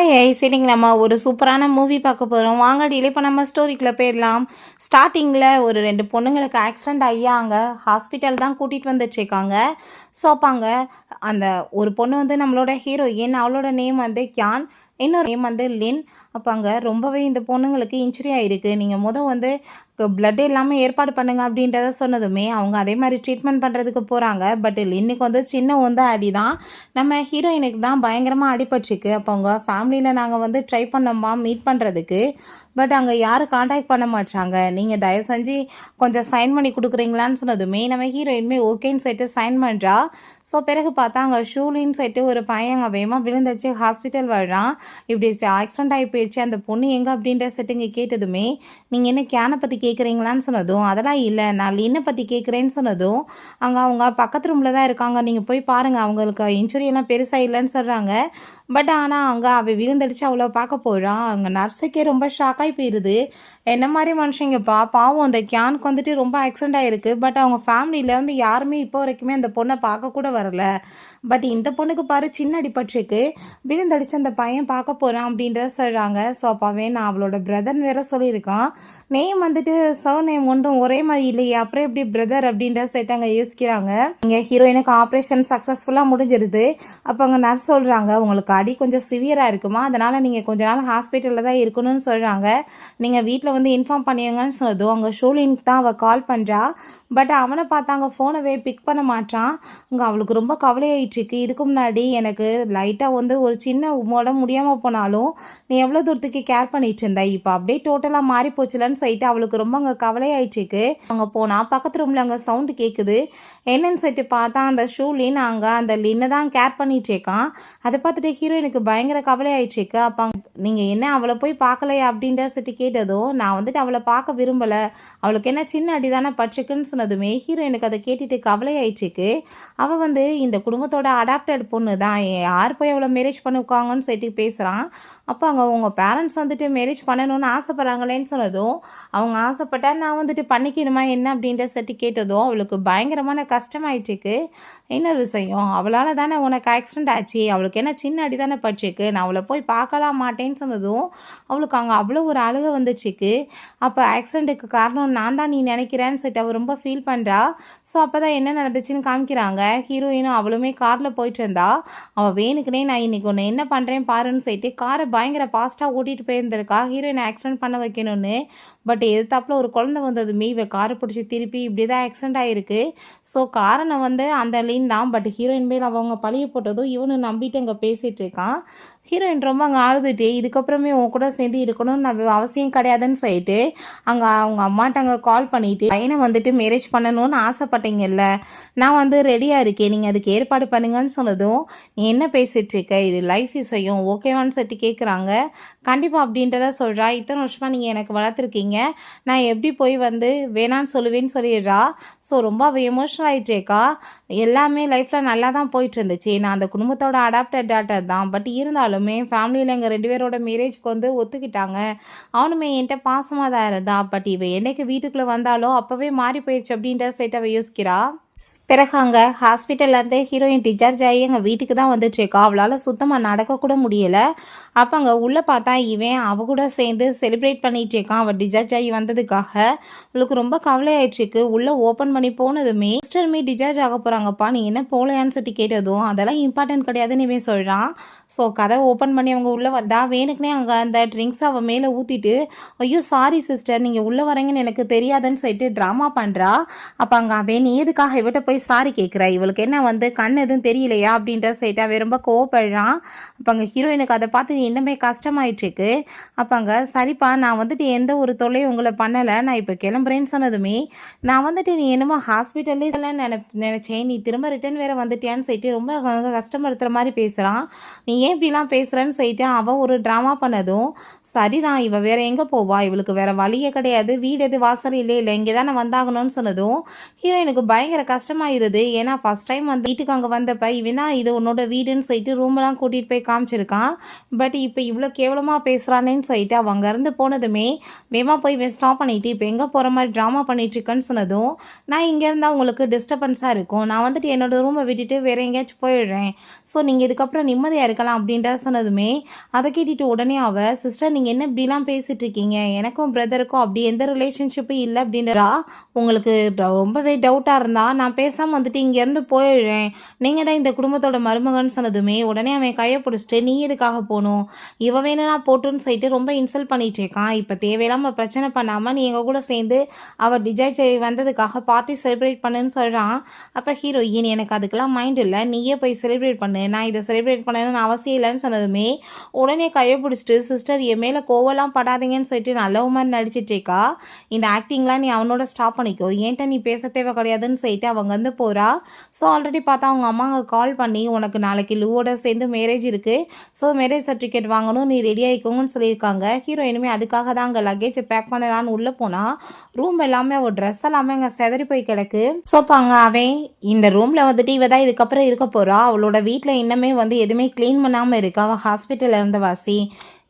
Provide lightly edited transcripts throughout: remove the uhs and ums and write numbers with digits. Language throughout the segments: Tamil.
ஹாய் ஐஸ் இன்னைக்கு நம்ம ஒரு சூப்பரான மூவி பார்க்க போகிறோம். வாங்க டீலே இப்போ நம்ம ஸ்டோரிக்குள்ளே போயிடலாம். ஸ்டார்டிங்கில் ஒரு 2 பொண்ணுங்களுக்கு ஆக்சிடெண்ட் ஆகி அங்கே ஹாஸ்பிட்டல் தான் கூட்டிகிட்டு வந்துட்டுருக்காங்க. ஸோ அப்போ அங்கே அந்த ஒரு பொண்ணு வந்து நம்மளோட ஹீரோயின், அவளோட நேம் வந்து கியான், இன்னொரு நேம் வந்து லின். அப்போ அங்கே ரொம்பவே இந்த பொண்ணுங்களுக்கு இன்ஜுரி ஆகிருக்கு. நீங்கள் வந்து பிளட் எல்லாமே ஏற்பாடு பண்ணுங்க அப்படின்றத சொன்னதுமே அவங்க அதே மாதிரி ட்ரீட்மெண்ட் பண்ணுறதுக்கு போகிறாங்க. பட் இன்னைக்கு வந்து சின்ன அடி தான், நம்ம ஹீரோயினுக்கு தான் பயங்கரமாக அடிபட்டுருக்கு. அப்போ அவங்க ஃபேமிலியில் நாங்கள் வந்து ட்ரை பண்ணோம்மா மீட் பண்ணுறதுக்கு. பட் அங்கே யாரும் காண்டாக்ட் பண்ண மாட்டாங்க. நீங்கள் தயவு செஞ்சு கொஞ்சம் சைன் பண்ணி கொடுக்குறீங்களான்னு சொன்னதுமே நம்ம ஹீரோயின்மே ஓகேன்னு சொல்லிட்டு சைன் பண்ணுறா. ஸோ பிறகு பார்த்தா அங்கே ஷூலின்னு சொல்லிட்டு ஒரு பையன் அங்கே வேகமாக விழுந்துச்சு, ஹாஸ்பிட்டல் வர்றான். இப்படி ஆக்சிடென்ட் ஆகி போயிடுச்சு, அந்த பொண்ணு எங்கே அப்படின்ற செட்டுங்க கேட்டதுமே நீங்கள் என்ன கேனை பற்றி கேட்குறீங்களான்னு சொன்னதும், அதெல்லாம் இல்லை நான் லின்னை பற்றி கேட்குறேன்னு சொன்னதும், அங்கே அவங்க பக்கத்து ரூமில் தான் இருக்காங்க, நீங்கள் போய் பாருங்கள், அவங்களுக்கு இன்ஜுரி எல்லாம் பெருசாக இல்லைன்னு சொல்கிறாங்க. பட் ஆனால் அங்கே அவள் விழுந்தடிச்சு அவ்வளோ பார்க்க போகிறான். அங்கே நர்ஸுக்கே ரொம்ப ஷாக்காகி போயிடுது. என்ன மாதிரி மனுஷங்கப்பா, பாவம் அந்த கியானுக்கு வந்துட்டு ரொம்ப ஆக்சிடென்ட் ஆகிருக்கு. பட் அவங்க ஃபேமிலியில் வந்து யாருமே இப்போ வரைக்குமே அந்த பொண்ணை பார்க்க கூட வரல. பட் இந்த பொண்ணுக்கு பாரு சின்ன அடிபட்டிருக்கு, விழுந்தடிச்சு அந்த பையன் பார்க்க போகிறான் அப்படின்றத சொல்கிறாங்க. ஸோ அப்பாவே நான் அவளோட பிரதர்னு வேற சொல்லியிருக்கான். நேம் வந்துட்டு சர் நேம் ஒன்றும் ஒரே மாதிரி இல்லையே, அப்புறம் எப்படி பிரதர் அப்படின்றத சேர்த்து அங்கே யோசிக்கிறாங்க. இங்கே ஹீரோயினுக்கு ஆப்ரேஷன் சக்ஸஸ்ஃபுல்லாக முடிஞ்சிருது. அப்போ அங்கே நர்ஸ் சொல்கிறாங்க, உங்களுக்கு அடி கொஞ்சம் சிவியராக இருக்குமா, அதனால் நீங்கள் கொஞ்ச நாள் ஹாஸ்பிட்டலில் தான் இருக்கணும்னு சொல்கிறாங்க. நீங்கள் வீட்டில் வந்து இன்ஃபார்ம் பண்ணிடுங்கன்னு சொன்னதும் அங்கே ஷூலினுக்கு தான் அவள் கால் பண்ணுறா. பட் அவனை பார்த்தாங்க ஃபோனவே பிக் பண்ண மாட்டான். அங்கே அவளுக்கு ரொம்ப கவலையாயிட்டுருக்கு. இதுக்கு முன்னாடி எனக்கு லைட்டாக வந்து ஒரு சின்ன உடம்பு முடியாமல் போனாலும் நீ எவ்வளோ தூரத்துக்கு கேர் பண்ணிட்டு இருந்த, இப்போ அப்படியே டோட்டலாக மாறி போச்சுலன்னு சொல்லிட்டு அவளுக்கு ரொம்ப அங்கே கவலையாயிட்டுருக்கு. அங்கே போனால் பக்கத்து ரூமில் அங்கே சவுண்டு கேட்குது. என்னன்னு சொல்லிட்டு பார்த்தா அந்த ஷூலின் அங்கே அந்த லின்னை தான் கேர் பண்ணிட்டு இருக்கான். அதை பார்த்துட்டு ஹீரோயினுக்கு பயங்கர கவலையாயிட்டுருக்கு. அப்போ நீங்கள் என்ன அவளை போய் பார்க்கலையா அப்படின்ற சொல்லிட்டு கேட்டதும், நான் வந்துட்டு அவளை பார்க்க விரும்பலை, அவளுக்கு என்ன சின்ன அடி தானே பட்டிருக்குன்னு சொன்னதுமே ஹீரோயினுக்கு அதை கேட்டுட்டு கவலையாயிட்டுருக்கு. அவள் வந்து இந்த குடும்பத்தோட அடாப்டட் பொண்ணு தான், யார் போய் அவளை மேரேஜ் பண்ணுவாங்கன்னு சொல்லிட்டு பேசுகிறான். அப்போ அங்கே உங்கள் பேரண்ட்ஸ் வந்துட்டு மேரேஜ் பண்ணணும்னு ஆசைப்பட்றாங்களேன்னு சொன்னதும், அவங்க ஆசைப்பட்டா நான் வந்துட்டு பண்ணிக்கணுமா என்ன அப்படின்ற சொல்லிட்டு கேட்டதும் அவளுக்கு பயங்கரமான கஷ்டமாயிட்டுருக்கு. இன்னொரு விஷயம், அவளால் தானே உனக்கு ஆக்சிடென்ட் ஆச்சு, அவளுக்கு என்ன சின்ன அடி தானே பட்டிருக்கு, நான் அவளை போய் பார்க்கலாம் மாட்டேன்னு சொன்னதும் அவளுக்கு அங்கே அவ்வளோ ஒரு அழுகை வந்துச்சுக்கு. அப்போ ஆக்சிடென்ட்டுக்கு காரணம் நான் தான் நீ நினைக்கிறேன்னு சொல்லிட்டு அவள் ரொம்ப ஃபீல் பண்ணுறா. ஸோ அப்போ தான் என்ன நடந்துச்சுன்னு காமிக்கிறாங்க. ஹீரோயினும் அவளுமே காரில் போயிட்டு இருந்தா. அவள் வேணுக்குனே நான் இன்னைக்கு ஒன்று என்ன பண்ணுறேன் பாருன்னு சொல்லிட்டு காரை பயங்கர ஃபாஸ்ட்டாக ஓட்டிகிட்டு போயிருந்திருக்கா ஹீரோயினை ஆக்சிடென்ட் பண்ண வைக்கணும்னு. பட் எதிர்த்தாப்புல ஒரு குழந்தை வந்ததுமே இவ காரை பிடிச்சி திருப்பி இப்படி தான் ஆக்சிடென்ட் ஆகிருக்கு. ஸோ காரணம் வந்து அந்த லின் தான். பட் ஹீரோயின் மேல் அவங்க பழிய போட்டதும் இவனு நம்பிட்டு அங்கே பேசிகிட்டு இருக்கான். ஹீரோயின் ரொம்ப அங்கே அழுதுட்டு இதுக்கப்புறமே உன் கூட சேர்ந்து இருக்கணும்னு நான் அவசியம் கிடையாதுன்னு சொல்லிட்டு அங்கே அவங்க அம்மாட்ட அங்கே கால் பண்ணிவிட்டு, பையனை வந்துட்டு மேரேஜ் பண்ணணும்னு ஆசைப்பட்டீங்கல்ல, நான் வந்து ரெடியாக இருக்கேன், நீங்கள் அதுக்கு ஏற்பாடு பண்ணுங்கன்னு சொன்னதும், நீ என்ன பேசிகிட்டு இருக்க, இது லைஃப் விஷயம் ஓகேவான்னு சொல்லிட்டு கேட்குறாங்க. கண்டிப்பாக அப்படின்றத சொல்கிறா. இத்தனை வருஷமாக நீங்கள் எனக்கு வளர்த்துருக்கீங்க, நான் எப்படி போய் வந்து வேணான்னு சொல்லுவேன்னு சொல்லிடுறா. ஸோ ரொம்ப அவள் எமோஷனல் ஆகிட்டேக்கா. எல்லாமே லைஃப்பில் நல்லா தான் போயிட்டு இருந்துச்சு, நான் அந்த குடும்பத்தோட அடாப்டட் டாட்டர் தான். பட் இருந்தாலுமே ஃபேமிலியில் எங்கள் 2 பேரோட மேரேஜ்க்கு வந்து ஒத்துக்கிட்டாங்க. அவனுமே என்கிட்ட பாசமாக தான் இருந்தா. பட் இவ என்னைக்கு வீட்டுக்குள்ளே வந்தாலோ அப்போவே மாறி போயிடுச்சு அப்படின்ற சைட்டை அவள் யோசிக்கிறா. பிறகு அங்கே ஹாஸ்பிட்டல்லேருந்தே ஹீரோயின் டிஸ்சார்ஜ் ஆகி எங்கள் வீட்டுக்கு தான் வந்துட்டுருக்கா. அவளால் சுத்தமாக நடக்கக்கூட முடியலை. அப்போ அங்கே உள்ளே பார்த்தா இவன் அவ கூட சேர்ந்து செலிப்ரேட் பண்ணிகிட்டு இருக்கான். அவள் டிஸ்சார்ஜ் ஆகி வந்ததுக்காக அவளுக்கு ரொம்ப கவலையாயிடுச்சுக்கு. உள்ளே ஓப்பன் பண்ணி போனதுமே சிஸ்டருமே டிஸ்சார்ஜ் ஆக போகிறாங்கப்பா, நீ என்ன போகலையான்னு சொல்லி கேட்டதும் அதெல்லாம் இம்பார்ட்டன்ட் கிடையாதுன்னு இவன் சொல்கிறான். ஸோ கதை ஓப்பன் பண்ணி அவங்க உள்ளே வந்தா வேணுக்குனே அங்கே அந்த ட்ரிங்க்ஸ் அவள் மேலே ஊற்றிட்டு, ஐயோ சாரி சிஸ்டர் நீங்கள் உள்ளே வரீங்கன்னு எனக்கு தெரியாதுன்னு சொல்லிட்டு ட்ராமா பண்ணுறா. அப்போ அங்கே அவன் நீ எதுக்காக இவட்ட போய் சாரி கேட்குறா, இவளுக்கு என்ன வந்து கண் எதுவும் தெரியலையா அப்படின்ற சைட்டாக அவன் ரொம்ப கோவப்படுறான். அப்போ அங்கே ஹீரோயினுக்கு அதை பார்த்து இன்னுமே கஷ்டமாயிட்டுருக்கு. அப்போ அங்கே சரிப்பா நான் வந்துட்டு எந்த ஒரு தொல்லையும் உங்களை பண்ணலை, நான் இப்போ கிளம்புறேன்னு சொன்னதுமே, நான் வந்துட்டு நீ என்னமோ ஹாஸ்பிட்டல்லே நினச்சேன், நீ திரும்ப ரிட்டர்ன் வேறு வந்துட்டியான்னு சொல்லிட்டு ரொம்ப கஷ்டப்படுத்துகிற மாதிரி பேசுகிறான். நீ ஏன் இப்படிலாம் பேசுகிறேன்னு சொல்லிட்டு அவள் ஒரு ட்ராமா பண்ணதும், சரிதான் இவள் வேறு எங்கே போவா, இவளுக்கு வேறு வழியே கிடையாது, வீடு எது வாசல் இல்லை இங்கே தானே வந்தாகணும்னு சொன்னதும் ஹீரோயினுக்கு பயங்கர கஷ்டமாயிருது. ஏன்னா ஃபர்ஸ்ட் டைம் வந்து வீட்டுக்கு அங்கே வந்தப்ப இவன் தான் இது உன்னோட வீடுன்னு சொல்லிட்டு ரூமெல்லாம் கூட்டிகிட்டு போய் காமிச்சிருக்கான். பட் இப்போ இவ்வளோ கேவலமாக பேசுகிறானேன்னு சொல்லிட்டு அவங்க அங்கேருந்து போனதுமே வேகமாக போய் இவன் ஸ்டாப் பண்ணிவிட்டு இப்போ எங்கே போகிற மாதிரி ட்ராமா பண்ணிகிட்ருக்கேன்னு சொன்னதும், நான் இங்கே இருந்தால் உங்களுக்கு டிஸ்டர்பன்ஸாக இருக்கும், நான் வந்துட்டு என்னோடய ரூமை விட்டுட்டு வேறு எங்கேயாச்சும் போயிடுறேன், ஸோ நீங்கள் இதுக்கப்புறம் நிம்மதியாக இருக்கலாம் அப்படின்ற சொன்னதுமே அதை கேட்டுட்டு உடனே சிஸ்டர் நீங்கள் என்ன இப்படிலாம் பேசிகிட்டு இருக்கீங்க, எனக்கும் பிரதருக்கும் அப்படி எந்த ரிலேஷன்ஷிப்பும் இல்லை அப்படின்றா, உங்களுக்கு ரொம்பவே டவுட்டாக இருந்தால் நான் பேசாமல் வந்துட்டு இங்கேருந்து போயிடுறேன், நீங்கள் தான் இந்த குடும்பத்தோட மருமகன்னு சொன்னதுமே உடனே அவன் கையை பிடிச்சிட்டு நீ எதுக்காக போகணும், இவ வேணும்னா போட்டுன்னு சொல்லிட்டு ரொம்ப இன்சல்ட் பண்ணிட்டு இருக்கான். இப்போ தேவையில்லாமல் பிரச்சனை பண்ணாமல் நீ எங்கள் கூட சேர்ந்து அவள் டிஜாய் வந்ததுக்காக பார்ட்டி செலிப்ரேட் பண்ணுன்னு சொல்கிறான். அப்போ ஹீரோயின் எனக்கு அதுக்கெல்லாம் மைண்ட் இல்லை, நீயே போய் செலிப்ரேட் பண்ணு, நான் இதை செலிப்ரேட் பண்ணணும்னு அவசியம் இல்லைன்னு சொன்னதுமே உடனே கையை பிடிச்சிட்டு சிஸ்டர் என் மேலே கோவலாம் படாதீங்கன்னு சொல்லிட்டு நல்ல மாதிரி நடிச்சிட்டு இருக்கா. இந்த ஆக்டிங்லாம் நீ அவனோட ஸ்டாப் பண்ணிக்கோ, ஏன்ட்ட நீ பேச தேவை கிடையாதுன்னு சொல்லிட்டு அவங்க வந்து போகிறா. ஸோ ஆல்ரெடி பார்த்தா அவங்க அம்மாங்க கால் பண்ணி உனக்கு நாளைக்கு லூவோட சேர்ந்து மேரேஜ் இருக்குது, ஸோ மேரேஜ் சர்டிஃபிகேட் வாங்கணும், நீ ரெடி ஆகிக்கோங்கன்னு சொல்லியிருக்காங்க. ஹீரோயினுமே அதுக்காக தான் அங்கே லக்கேஜை பேக் பண்ணலான்னு உள்ளே போனால் ரூம் எல்லாமே அவள் ட்ரெஸ் எல்லாமே அங்கே செதறி போய் கிடக்கு. ஸோ பாங்க அவன் இந்த ரூமில் வந்துட்டு இவ தான் இதுக்கப்புறம் இருக்க போகிறா. அவளோட வீட்டில் இன்னமே வந்து எதுவுமே க்ளீன் பண்ணாமல் இருக்கு. அவள் ஹாஸ்பிட்டலில் இருந்த வாசி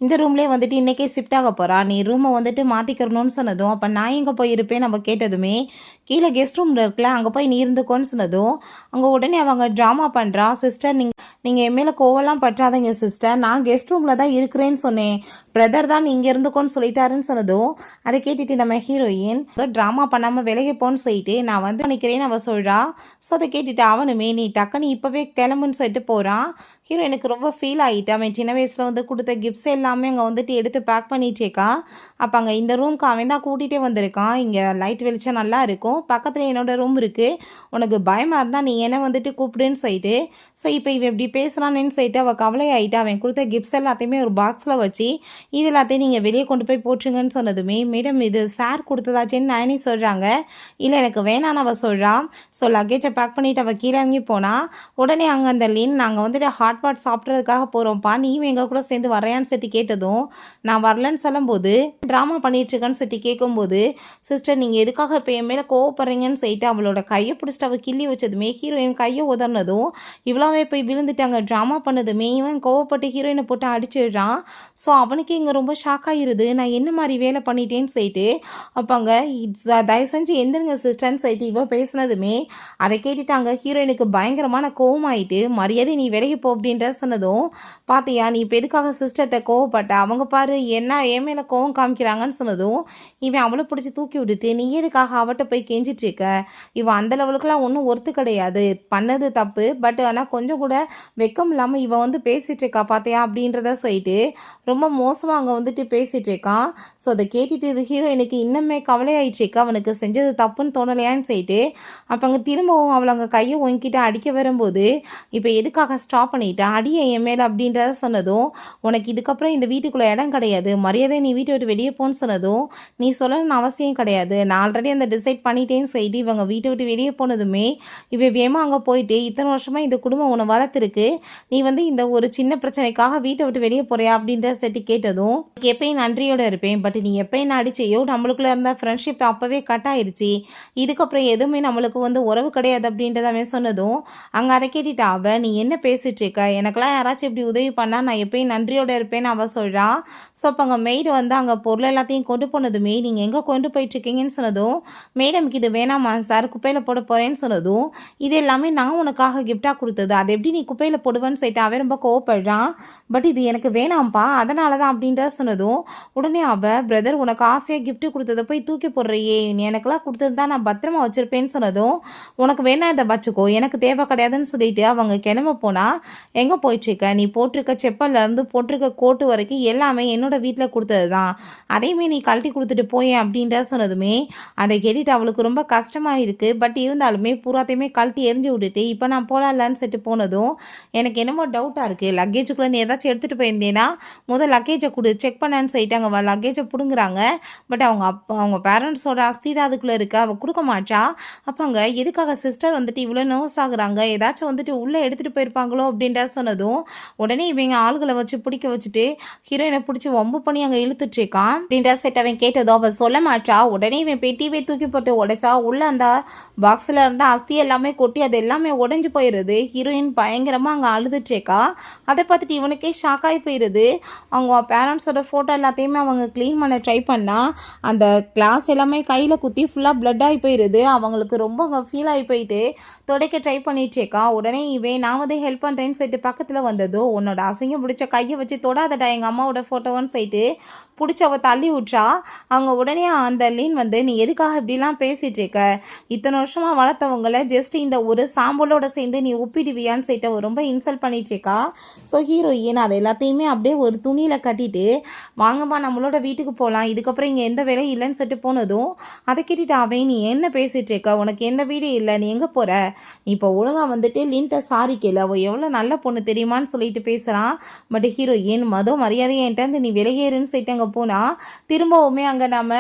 இந்த ரூம்லேயே வந்துட்டு இன்றைக்கே ஷிஃப்ட் ஆக போகிறா, நீ ரூமை வந்துட்டு மாற்றிக்கிறணும்னு சொன்னதும் அப்போ நான் எங்கே போயிருப்பேன் நம்ம கேட்டதுமே கீழே கெஸ்ட் ரூமில் இருக்குல்ல அங்கே போய் நீ இருந்துக்கோன்னு சொன்னதும் அங்கே உடனே அவங்க ட்ராமா பண்ணுறா. சிஸ்டர் நீங்கள் என் மேலே கோவலாம் பற்றாதீங்க சிஸ்டர், நான் கெஸ்ட் ரூமில் தான் இருக்கிறேன்னு சொன்னேன், பிரதர் தான் இங்கே இருந்துக்கோன்னு சொல்லிட்டாருன்னு சொன்னதும் அதை கேட்டுட்டு நம்ம ஹீரோயின் ட்ராமா பண்ணாமல் விலகி போன்னு சொல்லிட்டு நான் வந்து நினைக்கிறேன்னு அவள் சொல்கிறா. ஸோ அதை கேட்டுட்டு அவனுமே நீ டக்குன்னு இப்போவே கிளம்புன்னு சொல்லிட்டு போகிறான். ஹீரோ எனக்கு ரொம்ப ஃபீல் ஆகிட்டு அவன் சின்ன வயசில் வந்து கொடுத்த கிஃப்ட்ஸ் எல்லாமே அங்கே வந்துட்டு எடுத்து பேக் பண்ணிகிட்டேக்கான். அப்போ அங்கே இந்த ரூம்க்கு அவன் தான் கூட்டிகிட்டே வந்திருக்கான், இங்கே லைட் வெளிச்சம் நல்லா இருக்கும், பக்கத்தில் என்னோடய ரூம் இருக்குது, உனக்கு பயமாக இருந்தால் நீ என்ன வந்துட்டு கூப்பிடுன்னு சொல்லிட்டு. ஸோ இப்போ இவன் எப்படி பேசுகிறானேன்னு சொல்லிட்டு அவள் கவலை ஆகிட்டு அவன் கொடுத்த கிஃப்ட்ஸ் எல்லாத்தையுமே ஒரு பாக்ஸில் வச்சு இது எல்லாத்தையும் நீங்கள் வெளியே கொண்டு போய் போட்டுருங்கன்னு சொன்னதுமே மேடம் இது சார் கொடுத்ததாச்சேன்னு நானே சொல்கிறாங்க. இல்லை எனக்கு வேணான்னு அவள் சொல்கிறான். ஸோ லக்கேஜை பேக் பண்ணிவிட்டு அவள் கீழே இறங்கி போனால் உடனே அங்கே அந்த லீன் நாங்கள் வந்துட்டு ஹாட் பாட் சாப்பிட்றதுக்காக போகிறோம்ப்பா, நீயும் எங்கள் கூட சேர்ந்து வரையான்னு சொல்லி கேட்டதும் நான் வரலன்னு சொல்லும்போது ட்ராமா பண்ணிட்டுருக்கேன்னு சொல்லி கேட்கும்போது சிஸ்டர் நீங்கள் எதுக்காக இப்போ என் மேலே கோவப்படுறீங்கன்னு சொல்லிட்டு அவளோட கையை பிடிச்சிட்டு அவள் கிள்ளி வச்சதுமே ஹீரோயின் கையை உதறினதும் இவ்வளோவே போய் விழுந்துட்டாங்க. ட்ராமா பண்ணதுமே இவன் கோவப்பட்டு ஹீரோயினை போட்டு அடிச்சிடுறான். ஸோ அவனுக்கு இங்கே ரொம்ப ஷாக் ஆகிருது, நான் என்ன மாதிரி வேலை பண்ணிட்டேன்னு சொல்லிட்டு. அப்பாங்க தயவு செஞ்சு எந்திருங்க சிஸ்டர்ன்னு சொல்லிட்டு இவன் பேசினதுமே அதை கேட்டுட்டாங்க. ஹீரோயினுக்கு பயங்கரமான கோவமாயிட்டு மரியாதை நீ விலகி போ அப்படின்ற சொன்னதும் பார்த்தியா நீ இப்போ எதுக்காக சிஸ்டர்கிட்ட கோவப்பட்ட, அவங்க பாரு என்ன என் மேலே கோவம் காமிக்கிறாங்கன்னு சொன்னதும் இவன் அவளை பிடிச்சி தூக்கி விட்டுட்டு நீ எதுக்காக அவட்ட போய் கெஞ்சிட்டு இருக்க, இவன் அந்த லெவலுக்குலாம் ஒன்றும் ஒர்த்து கிடையாது, பண்ணது தப்பு, பட் ஆனால் கொஞ்சம் கூட வெக்கம் இல்லாமல் இவன் வந்து பேசிகிட்டு இருக்கா பார்த்தியா அப்படின்றத சொல்லிட்டு ரொம்ப மோசமாக அங்கே வந்துட்டு பேசிகிட்டு இருக்கான். ஸோ அதை கேட்டுட்டு ஹீரோயினுக்கு இன்னுமே கவலையாயிடுச்சு, அவனுக்கு செஞ்சது தப்புன்னு தோணலையான்னு சொல்லிட்டு. அப்போ அங்கே திரும்பவும் அவளை அங்கே கையை ஒங்கிட்டு அடிக்க வரும்போது இப்போ எதுக்காக ஸ்டாப் பண்ணிட்டா அடிய என் மேலே அப்படின்றத சொன்னதும் உனக்கு இதுக்கப்புறம் இந்த வீட்டுக்குள்ளே இடம் கிடையாது, மரியாதை நீ வீட்டை விட்டு வெளியே போன்னு சொன்னதும் நீ சொல்லணும்னு அவசியம் கிடையாது, நான் ஆல்ரெடி அந்த டிசைட் பண்ணிட்டேன்னு சொல்லிட்டு இவங்க வீட்டை விட்டு வெளியே போனதுமே வேமா அங்கே போயிட்டு இத்தனை வருஷமாக இந்த குடும்பம் உன்னை வளர்த்துருக்கு, நீ வந்து இந்த ஒரு சின்ன பிரச்சனைக்காக வீட்டை விட்டு வெளியே போறியா அப்படின்ற செட்டு கேட்டதும் எப்பயும் நன்றியோடு இருப்பேன், பட் நீ எப்பயும் நான் அடிச்சையோ நம்மளுக்குள்ளே இருந்த ஃப்ரெண்ட்ஷிப் அப்போவே கட் ஆயிடுச்சு, இதுக்கப்புறம் எதுவுமே நம்மளுக்கு வந்து உறவு கிடையாது அப்படின்றத சொன்னதும் அங்கே அதை கேட்டுட்டு அவ நீ என்ன பேசிட்டு இருக்க, எனக்கெல்லாம் யாராச்சும் இப்படி உதவி பண்ணால் நான் எப்பயும் நன்றியோடு இருப்பேன்னு அவள் சொல்கிறான். ஸோ அப்போ அங்கே மெய்டு வந்து அங்கே பொருள் எல்லாத்தையும் கொண்டு போனதுமே நீங்கள் எங்கே கொண்டு போயிட்டுருக்கீங்கன்னு சொன்னதும் மேடம்க்கு இது வேணாமா சார் குப்பையில் போட போகிறேன்னு சொன்னதும் இது எல்லாமே நான் உனக்காக கிஃப்டாக கொடுத்தது, அது எப்படி நீ குப்பையில் போடுவேன்னு சொல்லிட்டு அவன் ரொம்ப கோவப்படுறான். பட் இது எனக்கு வேணாம்ப்பா அதனால தான் அப்படின்ற சொன்னதும் உடனே அவள் பிரதர் உனக்கு ஆசையாக கிஃப்ட் கொடுத்ததை போய் தூக்கி போடுறையே, நீ எனக்கெல்லாம் கொடுத்தது தான் நான் பத்திரமா வச்சுருப்பேன்னு சொன்னதும் உனக்கு வேணா இதை வச்சுக்கோ எனக்கு தேவை கிடையாதுன்னு சொல்லிட்டு அவங்க கிளம்ப போனால் எங்கே போயிட்டுருக்க, நீ போட்டிருக்க செப்பல்லேருந்து போட்டிருக்க கோட்டு வரைக்கும் எல்லாமே என்னோட வீட்டில் கொடுத்தது தான், அதையுமே நீ கழட்டி கொடுத்துட்டு போயேன் அப்படின்ற சொன்னதுமே அதை கேட்டுட்டு அவளுக்கு ரொம்ப கஷ்டமாக இருக்குது. பட் இருந்தாலுமே பூராத்தையுமே கழட்டி எரிஞ்சு விட்டுட்டு இப்போ நான் போகலான்னு சொல்லிட்டு போனதும் எனக்கு என்னமோ டவுட்டாக இருக்குது, லக்கேஜுக்குள்ளே நீ ஏதாச்சும் எடுத்துகிட்டு போயிருந்தேன்னா முதல் லக்கேஜை கொடு செக் பண்ணான்னு சொல்லிட்டாங்க. அவள் லக்கேஜை பிடுங்குறாங்க. பட் அவங்க பேரண்ட்ஸோட அஸ்தி தான் அதுக்குள்ளே இருக்குது, அவள் கொடுக்க மாட்டா. அப்போ அங்கே எதுக்காக சிஸ்டர் வந்துட்டு இவ்வளோ நர்வஸ் ஆகுறாங்க, ஏதாச்சும் வந்துட்டு உள்ளே எடுத்துகிட்டு போயிருப்பாங்களோ அப்படின்ற அப்படின்ட்டு சொன்னதும் உடனே இவங்க ஆளுகளை வச்சு பிடிக்க வச்சுட்டு ஹீரோயினை பிடிச்சி வம்பு பண்ணி அங்கே இழுத்துட்டு இருக்கான் அப்படின்ட்டு செட் அவன் கேட்டதோ அவள் சொல்ல மாட்டா. உடனே இவன் பெட்டியவே தூக்கி போட்டு உடைச்சா உள்ள அந்த பாக்ஸில் இருந்த அஸ்தி எல்லாமே கொட்டி அது எல்லாமே உடஞ்சி போயிடுது. ஹீரோயின் பயங்கரமாக அங்கே அழுதுட்டு இருக்கா. அதை பார்த்துட்டு இவனுக்கே ஷாக் ஆகி போயிடுது. அவங்க பேரண்ட்ஸோட ஃபோட்டோ எல்லாத்தையுமே அவங்க க்ளீன் பண்ண ட்ரை பண்ணால் அந்த கிளாஸ் எல்லாமே கையில் குத்தி ஃபுல்லாக பிளட் ஆகி போயிடுது. அவங்களுக்கு ரொம்ப அங்கே ஃபீல் ஆகி போயிட்டு துடைக்க ட்ரை பண்ணிட்டு இருக்கா. உடனே இவன் நான் வந்து ஹெல்ப் பண்ணுறேன்னு சொல்லிட்டு பக்கத்தில் வந்ததோ உன்னோட அசிங்கம் பிடிச்ச கையை வச்சு தொடாதடா எங்கள் அம்மாவோட ஃபோட்டோன்னு சொல்லிட்டு பிடிச்சி அவள் தள்ளி விட்றா. அவங்க உடனே அந்த லீன் வந்து நீ எதுக்காக இப்படிலாம் பேசிகிட்டு இருக்க, இத்தனை வருஷமாக வளர்த்தவங்கள ஜஸ்ட் இந்த ஒரு சாம்பலோட சேர்ந்து நீ ஒப்பிடுவியான்னு சொல்லிட்டு அவள் ரொம்ப இன்சல்ட் பண்ணிட்டு இருக்கா. ஸோ ஹீரோயின் அது எல்லாத்தையுமே அப்படியே ஒரு துணியில் கட்டிட்டு வாங்கம்மா நம்மளோட வீட்டுக்கு போகலாம், இதுக்கப்புறம் இங்கே எந்த வேலையும் இல்லைன்னு சொல்லிட்டு போனதும் அதை கேட்டுட்டு அவன் நீ என்ன பேசிகிட்டு இருக்க, உனக்கு எந்த வீடு இல்லை, நீ எங்கே போகிற, நீ இப்போ ஒழுங்காக வந்துட்டு லின்ட்ட சாரி கேளு, அவள் எவ்வளோ நல்ல பொண்ணு தெரியுமான்னு சொல்லிட்டு பேசுகிறான். பட் ஹீரோயின் மரியாதையை என்கிட்ட நீ விலகேறுன்னு சொல்லிட்டு அங்கே போனால் திரும்பவுமே அங்கே நம்ம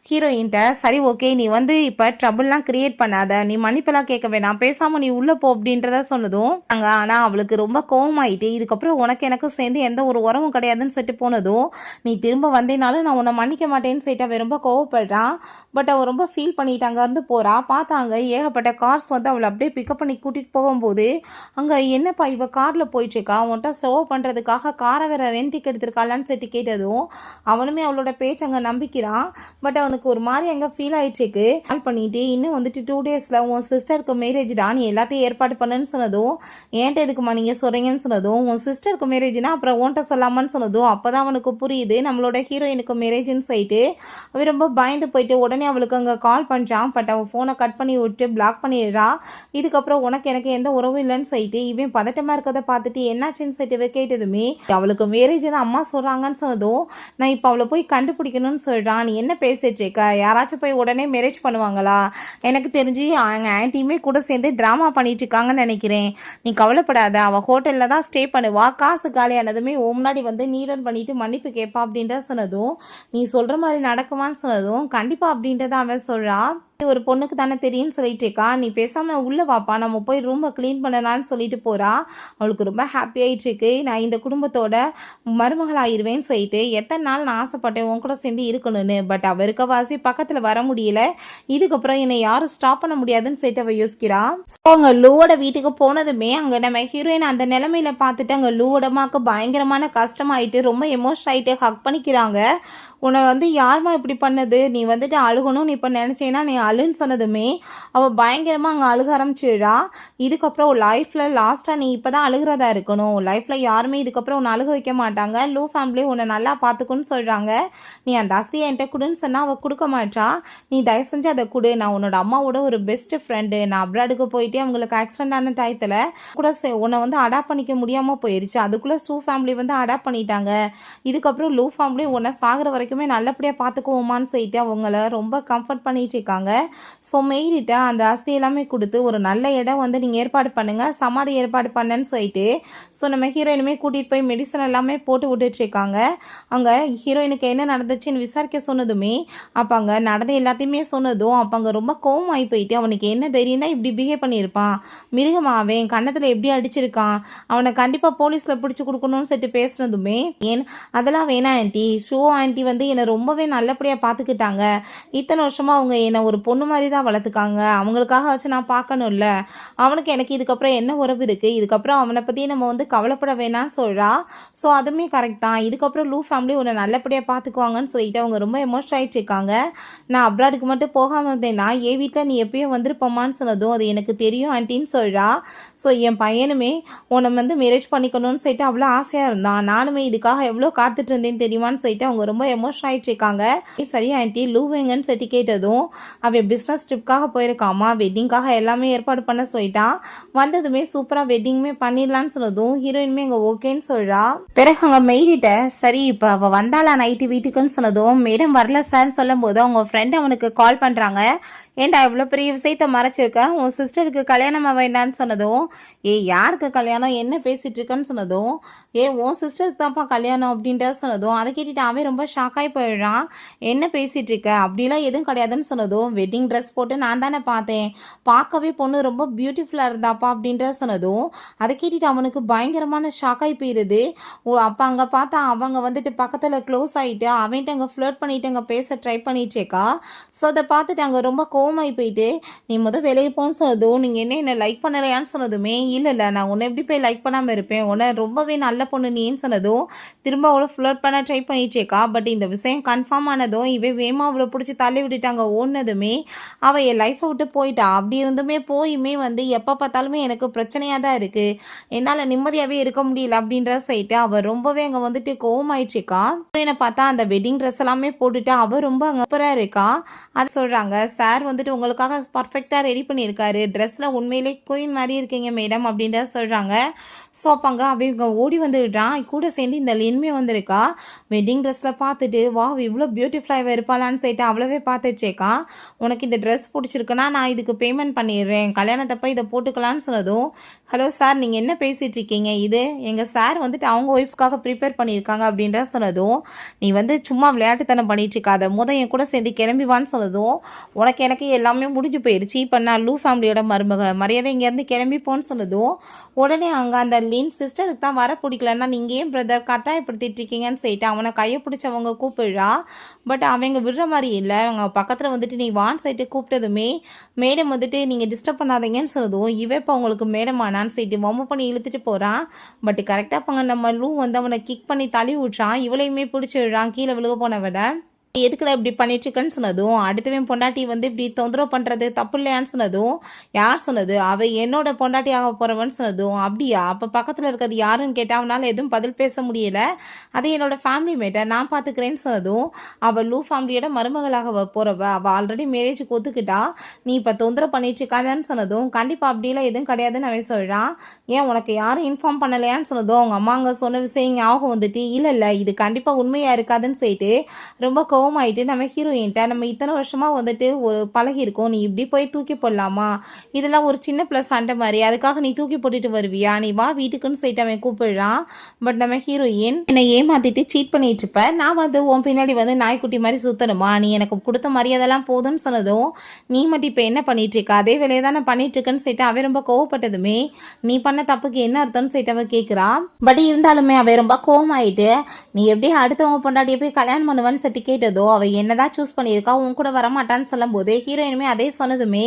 ஹீரோயின்ட்ட சரி ஓகே நீ வந்து இப்போ ட்ரபிள்லாம் கிரியேட் பண்ணாத, நீ மன்னிப்பெல்லாம் கேட்க வேணாம், பேசாமல் நீ உள்ளே போ அப்படின்றத சொன்னதும் அங்கே ஆனால் அவளுக்கு ரொம்ப கோவமாயிட்டு இதுக்கப்புறம் உனக்கு எனக்கும் சேர்ந்து எந்த ஒரு உறவும் கிடையாதுன்னு சொல்லிட்டு போனதும் நீ திரும்ப வந்தேனாலும் நான் உன்னை மன்னிக்க மாட்டேன்னு சொல்லிட்டு அவன் ரொம்ப கோவப்படுறான். பட் அவள் ரொம்ப ஃபீல் பண்ணிட்டு அங்கேருந்து போகிறா. பார்த்தாங்க ஏகப்பட்ட கார்ஸ் வந்து அவளை அப்படியே பிக்கப் பண்ணி கூட்டிகிட்டு போகும்போது அங்கே என்னப்பா இவ காரில் போயிட்டுருக்கா, உன்ட்ட ஷோ பண்ணுறதுக்காக காரை வேற ரெண்டுக்கு எடுத்திருக்காளான்னு சொல்லிட்டு கேட்டதும் அவனுமே அவளோட பேச்சு அங்கே நம்பிக்கிறான். பட் அவனுக்கு ஒரு மாதிரி அங்கே ஃபீல் ஆயிடுச்சுக்கு கால் பண்ணிட்டு இன்னும் வந்துட்டு 2 டேஸில் உன் சிஸ்டருக்கு மேரேஜ்டா, நீ எல்லாத்தையும் ஏற்பாடு பண்ணுன்னு சொன்னதும் ஏன்ட்ட எதுக்குமா நீங்கள் சொல்கிறீங்கன்னு சொன்னதும் உன் சிஸ்டருக்கு மேரேஜ்னா அப்புறம் ஓன்ட்ட சொல்லாமான்னு சொன்னதும் அப்போ தான் அவனுக்கு புரியுது நம்மளோட ஹீரோயினுக்கு மேரேஜ்னு சொல்லிட்டு அவன் ரொம்ப பயந்து போயிட்டு உடனே அவளுக்கு அங்கே கால் பண்ணுறான். பட் அவள் ஃபோனை கட் பண்ணி விட்டு பிளாக் பண்ணிடுறா. இதுக்கப்புறம் உனக்கு எனக்கு எந்த உறவும் இல்லைன்னு சொல்லிட்டு இவன் பதட்டமாக இருக்கிறத பார்த்துட்டு என்னாச்சுன்னு சொல்லிட்டு கேட்டதுமே அவளுக்கு மேரேஜ்னு அம்மா சொல்கிறாங்கன்னு சொன்னதும் நான் இப்போ அவளை போய் கண்டுபிடிக்கணும்னு சொல்கிறான். நீ என்ன பேசிட்டு இருக்க, யாராச்சும் போய் உடனே மேரேஜ் பண்ணுவாங்களா, எனக்கு தெரிஞ்சு அவங்க ஆன்ட்டியுமே கூட சேர்ந்து ட்ராமா பண்ணிட்டு இருக்காங்கன்னு நினைக்கிறேன், நீ கவலைப்படாத, அவள் ஹோட்டலில் தான் ஸ்டே பண்ணுவா, காசு காலியானதுமே முன்னாடி வந்து நீரன் பண்ணிட்டு மன்னிப்பு கேட்பா அப்படின்ற சொன்னதும் நீ சொல்கிற மாதிரி நடக்குமான்னு சொன்னதும் கண்டிப்பாக அப்படின்றத அவன் சொல்கிறான். ஒரு பொண்ணுக்கு தானே தெரியும்னு சொல்லிட்டு இருக்கா, நீ பேசாமல் உள்ளே வாப்பா நம்ம போய் ரூமை க்ளீன் பண்ணலான்னு சொல்லிட்டு போகிறா. அவளுக்கு ரொம்ப ஹாப்பி ஆகிட்டு இருக்கு. நான் இந்த குடும்பத்தோட மருமகளாகிடுவேன்னு சொல்லிட்டு எத்தனை நாள் நான் ஆசைப்பட்டேன் உன் கூட சேர்ந்து இருக்கணும்னு. பட் அவள் இருக்கவாசி பக்கத்தில் வர முடியல, இதுக்கப்புறம் என்னை யாரும் ஸ்டாப் பண்ண முடியாதுன்னு சொல்லிட்டு அவள் யோசிக்கிறா. ஸோ அங்கே லூவோட வீட்டுக்கு போனதுமே அங்கே நம்ம ஹீரோயின் அந்த நிலைமையில பார்த்துட்டு அங்கே லூவோட அம்மாவுக்கு பயங்கரமான கஷ்டமாயிட்டு ரொம்ப எமோஷன் ஆகிட்டு ஹக் பண்ணிக்கிறாங்க. உன்னை வந்து யாருமா இப்படி பண்ணது, நீ வந்துட்டு அழுகணும்னு இப்போ நினச்சேன்னா நீ அழுன்னு சொன்னதுமே அவள் பயங்கரமாக அங்கே அழுக ஆரம்பிச்சிடுறா. இதுக்கப்புறம் லைஃப்பில் லாஸ்ட்டாக நீ இப்போ தான் அழுகிறதா இருக்கணும், லைஃப்பில் யாருமே இதுக்கப்புறம் உன்னை அழுக வைக்க மாட்டாங்க, லூ ஃபேமிலி உன்னை நல்லா பார்த்துக்குன்னு சொல்கிறாங்க, நீ அந்த அஸ்தியை என்கிட்ட கொடுன்னு சொன்னால் அவள் கொடுக்க மாட்டா, நீ தயவு செஞ்சு அதை கொடு, நான் உன்னோட அம்மாவோட ஒரு பெஸ்ட்டு ஃப்ரெண்டு, நான் அப்ராடுக்கு போயிட்டு அவங்களுக்கு ஆக்சிடென்ட் ஆன டயத்தில் கூட உன்னை வந்து அடாப்ட் பண்ணிக்க முடியாமல் போயிடுச்சு, அதுக்குள்ளே சூ ஃபேமிலி வந்து அடாப்ட் பண்ணிட்டாங்க, இதுக்கப்புறம் லூ ஃபேமிலி உன்னை சாகிற வரைக்கும் நல்லபடியாக பார்த்துக்குவோமான்னு சொல்லிட்டு அவங்கள ரொம்ப கம்ஃபர்ட் பண்ணிட்டு இருக்காங்க. ஸோ மெயிலிட்ட அந்த அஸ்தி எல்லாமே கொடுத்து ஒரு நல்ல இடம் வந்து நீங்கள் ஏற்பாடு பண்ணுங்கள், சமாதி ஏற்பாடு பண்ணேன்னு சொல்லிட்டு ஸோ நம்ம ஹீரோயினுமே கூட்டிகிட்டு போய் மெடிசன் எல்லாமே போட்டு விட்டுட்ருக்காங்க. அங்கே ஹீரோயினுக்கு என்ன நடந்துச்சுன்னு விசாரிக்க சொன்னதுமே அப்போ அங்கே நடந்த எல்லாத்தையுமே சொன்னதும் அப்போ அங்கே ரொம்ப கோவமாகி போயிட்டு அவனுக்கு என்ன தைரியம் தான் இப்படி பிஹேவ் பண்ணியிருப்பான், மிருகமாவேன் கன்னத்தில் எப்படி அடிச்சிருக்கான், அவனை கண்டிப்பாக போலீஸில் பிடிச்சி கொடுக்கணும்னு சொல்லிட்டு பேசுனதுமே ஏன் அதெல்லாம் வேணாம் ஆண்டி, ஷோ ஆண்டி வந்து என்னை ரொம்பவே நல்லபடியாக பார்த்துக்கிட்டாங்க, இத்தனை வருஷமாக அவங்க என்னை ஒரு பொண்ணு மாதிரி தான் வளர்த்துக்காங்க, அவங்களுக்காக வச்சு நான் பார்க்கணும்ல, அவனுக்கு எனக்கு இதுக்கப்புறம் என்ன உறவு இருக்குது, இதுக்கப்புறம் அவனை பற்றி நம்ம வந்து கவலைப்பட வேணான்னு சொல்கிறா. ஸோ அதுவுமே கரெக்ட் தான், இதுக்கப்புறம் லூ ஃபேமிலி உன்னை நல்லபடியாக பார்த்துக்குவாங்கன்னு சொல்லிட்டு அவங்க ரொம்ப எமோஷன் ஆகிட்டு இருக்காங்க. நான் அப்ராடுக்கு மட்டும் போகாமல் இருந்தேன்னா என் வீட்டில் நீ எப்பயும் வந்திருப்போமான்னு சொன்னதும் அது எனக்கு தெரியும் ஆண்டின்னு சொல்கிறா. ஸோ என் பையனுமே உன்னை வந்து மேரேஜ் பண்ணிக்கணும்னு சொல்லிட்டு அவ்வளோ ஆசையாக இருந்தான், நானுமே இதுக்காக எவ்வளோ காத்துட்டு இருந்தேன்னு தெரியுமான்னு சொல்லிட்டு அவங்க ரொம்ப எமோஷன் ஆகிட்டு இருக்காங்க. சரி ஆண்டி லூவேங்கன்னு சொல்லி கேட்டதும் அவன் பிஸ்னஸ் ட்ரிப்காக போயிருக்காமா, வெட்டிங்காக எல்லாமே ஏற்பாடு பண்ண சொல்லிட்டான், வந்ததுமே சூப்பராக வெட்டிங்குமே பண்ணிடலான்னு சொன்னதும் ஹீரோயினுமே அங்கே ஓகேன்னு சொல்கிறா. பிறகு அங்கே மெய்டிட்ட சரி இப்போ அவள் வந்தாளா நைட்டு வீட்டுக்குன்னு சொன்னதும் மேடம் வரல சார்ன்னு சொல்லும் போது அவங்க ஃப்ரெண்ட் அவனுக்கு கால் பண்ணுறாங்க. ஏன்டா இவ்வளோ பெரிய விஷயத்த மறைச்சிருக்க, உன் சிஸ்டருக்கு கல்யாணம் வேண்டான்னு சொன்னதும் யாருக்கு கல்யாணம் என்ன பேசிகிட்டு இருக்கன்னு சொன்னதும் உன் சிஸ்டருக்கு தான்ப்பா கல்யாணம் அப்படின்ட்டு சொன்னதும் அதை கேட்டுட்டு அவன் ரொம்ப ஷாக் ஷாக்காகி போயிடுறான். என்ன பேசிகிட்டு இருக்க, அப்படிலாம் எதுவும் கிடையாதுன்னு சொன்னதும், வெட்டிங் ட்ரெஸ் போட்டு நான் தானே பார்த்தேன், பார்க்கவே பொண்ணு ரொம்ப பியூட்டிஃபுல்லாக இருந்தாப்பா அப்படின்ற சொன்னதும், அதை கேட்டுட்டு அவனுக்கு பயங்கரமான ஷாக்காகி போயிடுது. அப்போ அங்கே பார்த்தா அவங்க வந்துட்டு பக்கத்தில் க்ளோஸ் ஆகிட்டு அவன்கிட்ட அங்கே ஃப்ளர்ட் பண்ணிட்டு அங்கே பேச ட்ரை பண்ணிட்டேக்கா. ஸோ அதை பார்த்துட்டு அங்கே ரொம்ப கோவமாகி போயிட்டு, நீ வெளியே போன்னு சொன்னதும், நீங்கள் என்ன லைக் பண்ணலையான்னு சொன்னதுமே, இல்லை நான் உன்னை எப்படி போய் லைக் பண்ணாமல் இருப்பேன், உன்னை ரொம்பவே நல்ல பொண்ணு நீன்னு சொன்னதும், திரும்ப அவளை ஃப்ளர்ட் பண்ண ட்ரை பண்ணிட்டேக்கா. பட் இந்த விஷயம் கன்ஃபார்ம் ஆனதும் இவன் வேமா அவளை பிடிச்சி தள்ளி விட்டுட்டாங்க. ஓடுனதுமே அவள் என் லைஃப்பை விட்டு போயிட்டா. அப்படி இருந்துமே போயுமே எப்போ பார்த்தாலுமே எனக்கு பிரச்சனையாக தான் இருக்குது, என்னால் நிம்மதியாகவே இருக்க முடியல அப்படின்ற சைட்டு அவள் ரொம்பவே அங்கே கோவமாயிடுச்சுக்கா. என்னை பார்த்தா அந்த வெட்டிங் ட்ரெஸ் எல்லாமே போட்டுட்டு அவள் ரொம்ப அங்கே சூப்பராக இருக்கா. அது சொல்கிறாங்க, சார் உங்களுக்காக பர்ஃபெக்டாக ரெடி பண்ணியிருக்காரு, ட்ரெஸ்ஸில் உண்மையிலே குயின் மாதிரி இருக்கீங்க மேடம் அப்படின்ற சொல்கிறாங்க. ஸோ அப்போங்க அவங்க ஓடி வந்துடுறான். கூட சேர்ந்து இந்த லின்மே வந்திருக்கா. வெட்டிங் ட்ரெஸ்ஸில் பார்த்துட்டு வா இவ்வளோ பியூட்டிஃபுல்லாக இருப்பாளான்னு சொல்லிட்டு அவ்வளோவே பார்த்துச்சேக்கா. உனக்கு இந்த ட்ரெஸ் பிடிச்சிருக்குன்னா நான் இதுக்கு பேமெண்ட் பண்ணிடுறேன், கல்யாணத்தப்போ இதை போட்டுக்கலான்னு சொன்னதும், ஹலோ சார் நீங்கள் என்ன பேசிகிட்டு இருக்கீங்க, இது எங்கள் சார் அவங்க ஒய்ஃப்காக ப்ரிப்பேர் பண்ணியிருக்காங்க அப்படின்ற சொன்னதும், நீ சும்மா விளையாட்டுத்தனம் பண்ணிட்டு இருக்காத, என் கூட சேர்ந்து கிளம்பி வான்னு சொன்னதும், எனக்கு எல்லாமே முடிஞ்சு போயிடுச்சு, இப்போ நான் லூ ஃபேமிலியோட மரியாதை இங்கேருந்து கிளம்பி போன்னு சொன்னதும், உடனே அங்கே அந்த லின் சிஸ்டருக்கு தான் வர பிடிக்கலன்னா நீங்கள் ஏன் பிரதர் கட்டாயப்படுத்திட்டு இருக்கீங்கன்னு சொல்லிட்டு அவனை கையை பிடிச்சவங்க கூப்பிடுறா. பட் அவங்க விடுற மாதிரி இல்லை. அவங்க பக்கத்தில் நீ வான் சைட்டு கூப்பிட்டதுமே மேடம் நீங்கள் டிஸ்டர்ப் பண்ணாதீங்கன்னு சொன்னதும், இவன் இப்போ அவங்களுக்கு மேடம் ஆனான்னு சொல்லிட்டு வம்பு பண்ணி இழுத்துட்டு போகிறான். பட் கரெக்டாக போங்க நம்ம லூ அவனை கிக் பண்ணி தள்ளி விட்றான். இவளையுமே பிடிச்சிடுறான் கீழே விழுக போனவிட. எதுக்குடா இப்படி பண்ணிட்டுருக்கேன்னு சொன்னதும், அடுத்தவன் பொண்டாட்டி இப்படி தொந்தரவு பண்ணுறது தப்பு இல்லையான்னு சொன்னதும், யார் சொன்னது, அவள் என்னோட பொண்டாட்டி ஆக போகிறவன்னு சொன்னதும், அப்படியா அப்போ பக்கத்தில் இருக்கிறது யாருன்னு கேட்டால் அவனால் எதுவும் பதில் பேச முடியலை. அது என்னோட ஃபேமிலி மேட்டர், நான் பார்த்துக்கிறேன்னு சொன்னதும், அவள் லூ ஃபேமிலியோட மருமகளாக போகிறவ, அவள் ஆல்ரெடி மேரேஜுக்கு ஒத்துக்கிட்டா, நீ இப்போ தொந்தரவு பண்ணிட்டு இருக்காதான்னு சொன்னதும், கண்டிப்பாக அப்படிலாம் எதுவும் கிடையாதுன்னு அவன் சொல்கிறான். ஏன் உனக்கு யாரும் இன்ஃபார்ம் பண்ணலையான்னு சொன்னதும், அவங்க அம்மா அங்கே சொன்ன விஷயம் ஞாபகம் இல்லை இது கண்டிப்பாக உண்மையாக இருக்காதுன்னு சொல்லிட்டு ரொம்ப கோவமாயிட்டு, நம்ம ஹீரோயின்ட்ட நம்ம இத்தனை வருஷமாக ஒரு பழகிருக்கோம், நீ இப்படி போய் தூக்கி போடலாமா, இதெல்லாம் ஒரு சின்ன ப்ளஸ் சண்டை மாதிரி, அதுக்காக நீ தூக்கி போட்டுட்டு வருவியா, நீ வா வீட்டுக்குன்னு சொல்லிட்டு அவன் கூப்பிடுறான். பட் நம்ம ஹீரோயின், என்னை ஏமாத்திட்டு சீட் பண்ணிட்டு இருப்ப, நான் உன் பின்னாடி நாய்க்குட்டி மாதிரி சுத்தணுமா, நீ எனக்கு கொடுத்த மரியாதைலாம் போதும்னு சொன்னதும், நீ மட்டும் இப்போ என்ன பண்ணிட்டு இருக்க, அதே வேலையை தான் நான் பண்ணிட்டு இருக்கேன்னு சொல்லிட்டு அவன் ரொம்ப கோவப்பட்டதுமே, நீ பண்ண தப்புக்கு என்ன அர்த்தம்னு சொல்லிட்டு அவன் கேட்குறான். பட் இருந்தாலுமே அவன் ரொம்ப கோவமாயிட்டு, நீ எப்படி அடுத்தவங்க பொண்டாட்டியை போய் கல்யாணம் பண்ணுவான்னு சொல்லிட்டு கேட்டது அவள் என்னதான் சூஸ் பண்ணியிருக்கா, உன் கூட வரமாட்டான்னு சொல்லும் போது ஹீரோயினுமே அதே சொன்னதுமே,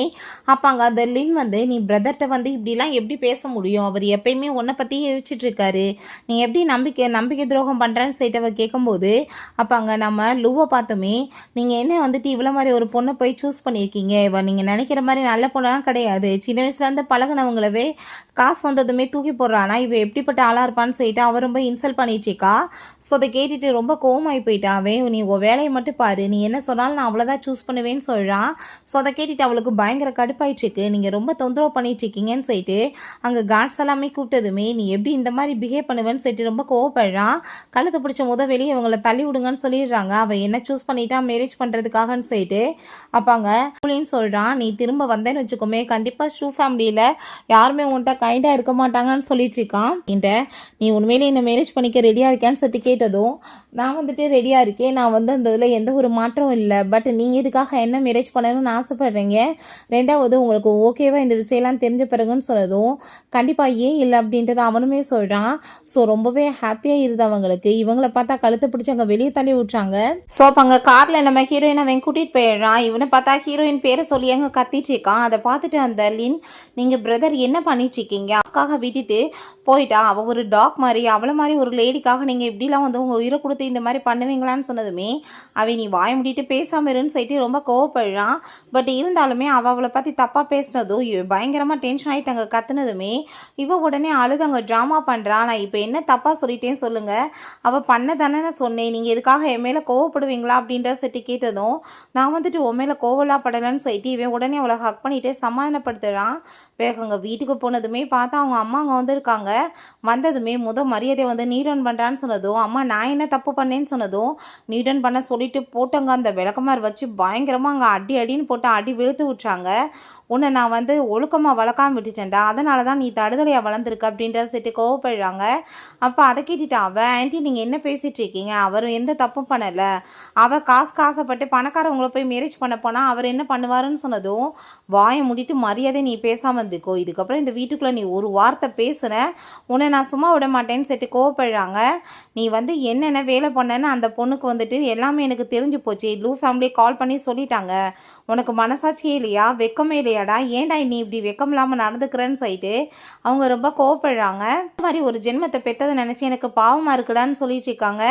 அப்போ அங்கே அந்த லின் நீ பிரதர்கிட்ட இப்படிலாம் எப்படி பேச முடியும், அவர் எப்பயுமே உன்னை பற்றி யோசிச்சுட்டு இருக்காரு, நீ எப்படி நம்பிக்கை துரோகம் பண்ணுறேன்னு சொல்லிட்டு அவள் கேட்கும்போது, அப்போ அங்கே நம்ம லூவை பார்த்தோமே, நீங்கள் என்ன இவ்வளோ மாதிரி ஒரு பொண்ணை போய் சூஸ் பண்ணியிருக்கீங்க, நீங்கள் நினைக்கிற மாதிரி நல்ல பொண்ணெல்லாம் கிடையாது, சின்ன வயசுலேருந்து பழகினவங்களவே காசு வந்ததுமே தூக்கி போடுறானா, இவ எப்படிப்பட்ட ஆளாக இருப்பான்னு சொல்லிட்டு அவர் ரொம்ப இன்சல்ட் பண்ணிட்டுருக்கா. ஸோ அதை கேட்டுட்டு ரொம்ப கோவமாகி போயிட்டாவே, நீ உன் வேலையை மட்டும் பாரு, நீ என்ன சொன்னாலும் நான் அவ்வளோதான் சூஸ் பண்ணுவேன்னு சொல்கிறான். ஸோ அதை கேட்டுட்டு அவளுக்கு பயங்கர கடுப்பாயிட்டுருக்கு, நீங்கள் ரொம்ப தொந்தரவு பண்ணிட்டுருக்கீங்கன்னு சொல்லிட்டு அங்கே கார்ட்ஸ் எல்லாமே கூப்பிட்டதுமே, நீ எப்படி இந்த மாதிரி பிஹேவ் பண்ணுவேன்னு சொல்லிட்டு ரொம்ப கோவப்படுறான். கழுத்தை பிடிச்ச வெளியே இவங்களை தள்ளி விடுங்கன்னு சொல்லிடுறாங்க. அவள் என்ன சூஸ் பண்ணிட்டா மேரேஜ் பண்ணுறதுக்காகன்னு சொல்லிட்டு அப்பாங்க அப்படின்னு சொல்கிறான். நீ திரும்ப வந்தேன்னு வச்சுக்கோமே, கண்டிப்பாக ஷூ ஃபேமிலியில் யாருமே உன்கிட்ட கைண்டாக இருக்க மாட்டாங்கன்னு சொல்லிட்டு இருக்கான். நீ உண்மையிலே என்ன மேரேஜ் பண்ணிக்க ரெடியாக இருக்கேன்னு சொல்லிட்டு கேட்டதும், நான் ரெடியாக இருக்கேன், நான் அந்த இதில் எந்த ஒரு மாற்றம் இல்லை, பட் நீங்கள் இதுக்காக என்ன மேரேஜ் பண்ணணும்னு ஆசைப்படுறீங்க, ரெண்டாவது உங்களுக்கு ஓகேவா இந்த விஷயம்லாம் தெரிஞ்ச பிறகுன்னு சொன்னதும், கண்டிப்பாக ஏன் இல்லை அப்படின்றத அவனுமே சொல்கிறான். ஸோ ரொம்பவே ஹாப்பியாக இருது அவங்களுக்கு. இவங்களை பார்த்தா கழுத்தை பிடிச்சி அங்கே வெளியே தள்ளி விட்றாங்க. ஸோ அப்போ அங்கே காரில் நம்ம ஹீரோயினை அவன் கூட்டிகிட்டு போயிடுறான். இவனை பார்த்தா ஹீரோயின் பேரை சொல்லி அங்கே கத்திட்டு இருக்கான். அதை பார்த்துட்டு அந்த லின், நீங்கள் பிரதர் என்ன பண்ணிட்டு இருக்கீங்க, அதுக்காக விட்டுட்டு போயிட்டா, அவள் ஒரு டாக் மாதிரி, அவளை மாதிரி ஒரு லேடிக்காக நீங்கள் இப்படிலாம் உங்கள் உயிரை கொடுத்து இந்த மாதிரி பண்ணுவீங்களான்னு சொன்னதுமே, அவன் நீ வாய முடிட்டு பேசாமல் இருன்னு சொல்லிட்டு ரொம்ப கோவப்படுறான். பட் இருந்தாலுமே அவளை பற்றி தப்பாக பேசினதும் பயங்கரமாக டென்ஷன் ஆகிட்டு அங்கே கத்துனதுமே, இவ உடனே அழுது அங்கே ட்ராமா பண்ணுறான். நான் இப்போ என்ன தப்பாக சொல்லிட்டேன்னு சொல்லுங்கள், அவள் பண்ண தானே நான் சொன்னேன், நீங்கள் எதுக்காக என் மேலே கோவப்படுவீங்களா அப்படின்ற சொல்லிட்டு கேட்டதும், நான் உன் மேலே கோவலா படலைன்னு சொல்லிட்டு இவன் உடனே அவளை ஹக் பண்ணிவிட்டு சமாதானப்படுத்துகிறான். பிறகு அங்கே வீட்டுக்கு போனதுமே பார்த்தா அவங்க அம்மா அங்கே வந்திருக்காங்க. வந்ததுமே மரியாதை நீடன் பண்ணுறான்னு சொன்னதும், அம்மா நான் என்ன தப்பு பண்ணேன்னு சொன்னதும், நீடன் பண்ண சொல்லி சொல்லிட்டு போட்டவங்க அந்த விளக்கமாறு வச்சு பயங்கரமாக அங்கே அடி அடின்னு போட்டு அடி வெளுத்து விட்றாங்க. உன்னை நான் வந்து ஒழுக்கமாக வளர்க்காம விட்டுட்டேன்டா, அதனால தான் நீ தடுதலையாக வளர்ந்துருக்கு அப்படின்ற சொல்லிட்டு கோவப்படுறாங்க. அப்போ அதை கேட்டுட்டு அவள், ஆன்ட்டி நீங்கள் என்ன பேசிகிட்டு இருக்கீங்க, அவர் எந்த தப்பும் பண்ணலை, அவள் காசுக்கு ஆசைப்பட்டு பணக்காரவங்களை போய் மேரேஜ் பண்ண போனால் அவர் என்ன பண்ணுவாருன்னு சொன்னதும், வாயை மூடிட்டு மரியாதை நீ பேசாமல் இருந்துக்கோ, இதுக்கப்புறம் இந்த வீட்டுக்குள்ளே நீ ஒரு வார்த்தை பேசுன உன்னை நான் சும்மா விட மாட்டேன்னு சொல்லிட்டு கோவப்படுறாங்க. நீ வந்து என்னென்ன வேலை பண்ணேன்னு அந்த பொண்ணுக்கு வந்துட்டு எல்லாமே எனக்கு தெரிஞ்சு போச்சு, ப்ளூ ஃபேமிலி கால் பண்ணி சொல்லிட்டாங்க, உனக்கு மனசாட்சியே இல்லையா, வெக்கமே இல்லையாடா, ஏன்டா நீ இப்படி வெக்கம் இல்லாமல் நடந்துக்கிறேன்னு சொல்லிட்டு அவங்க ரொம்ப கோவப்படுறாங்க. இந்த மாதிரி ஒரு ஜென்மத்தை பெற்றதை நினச்சி எனக்கு பாவமாக இருக்குடான்னு சொல்லிட்டு இருக்காங்க.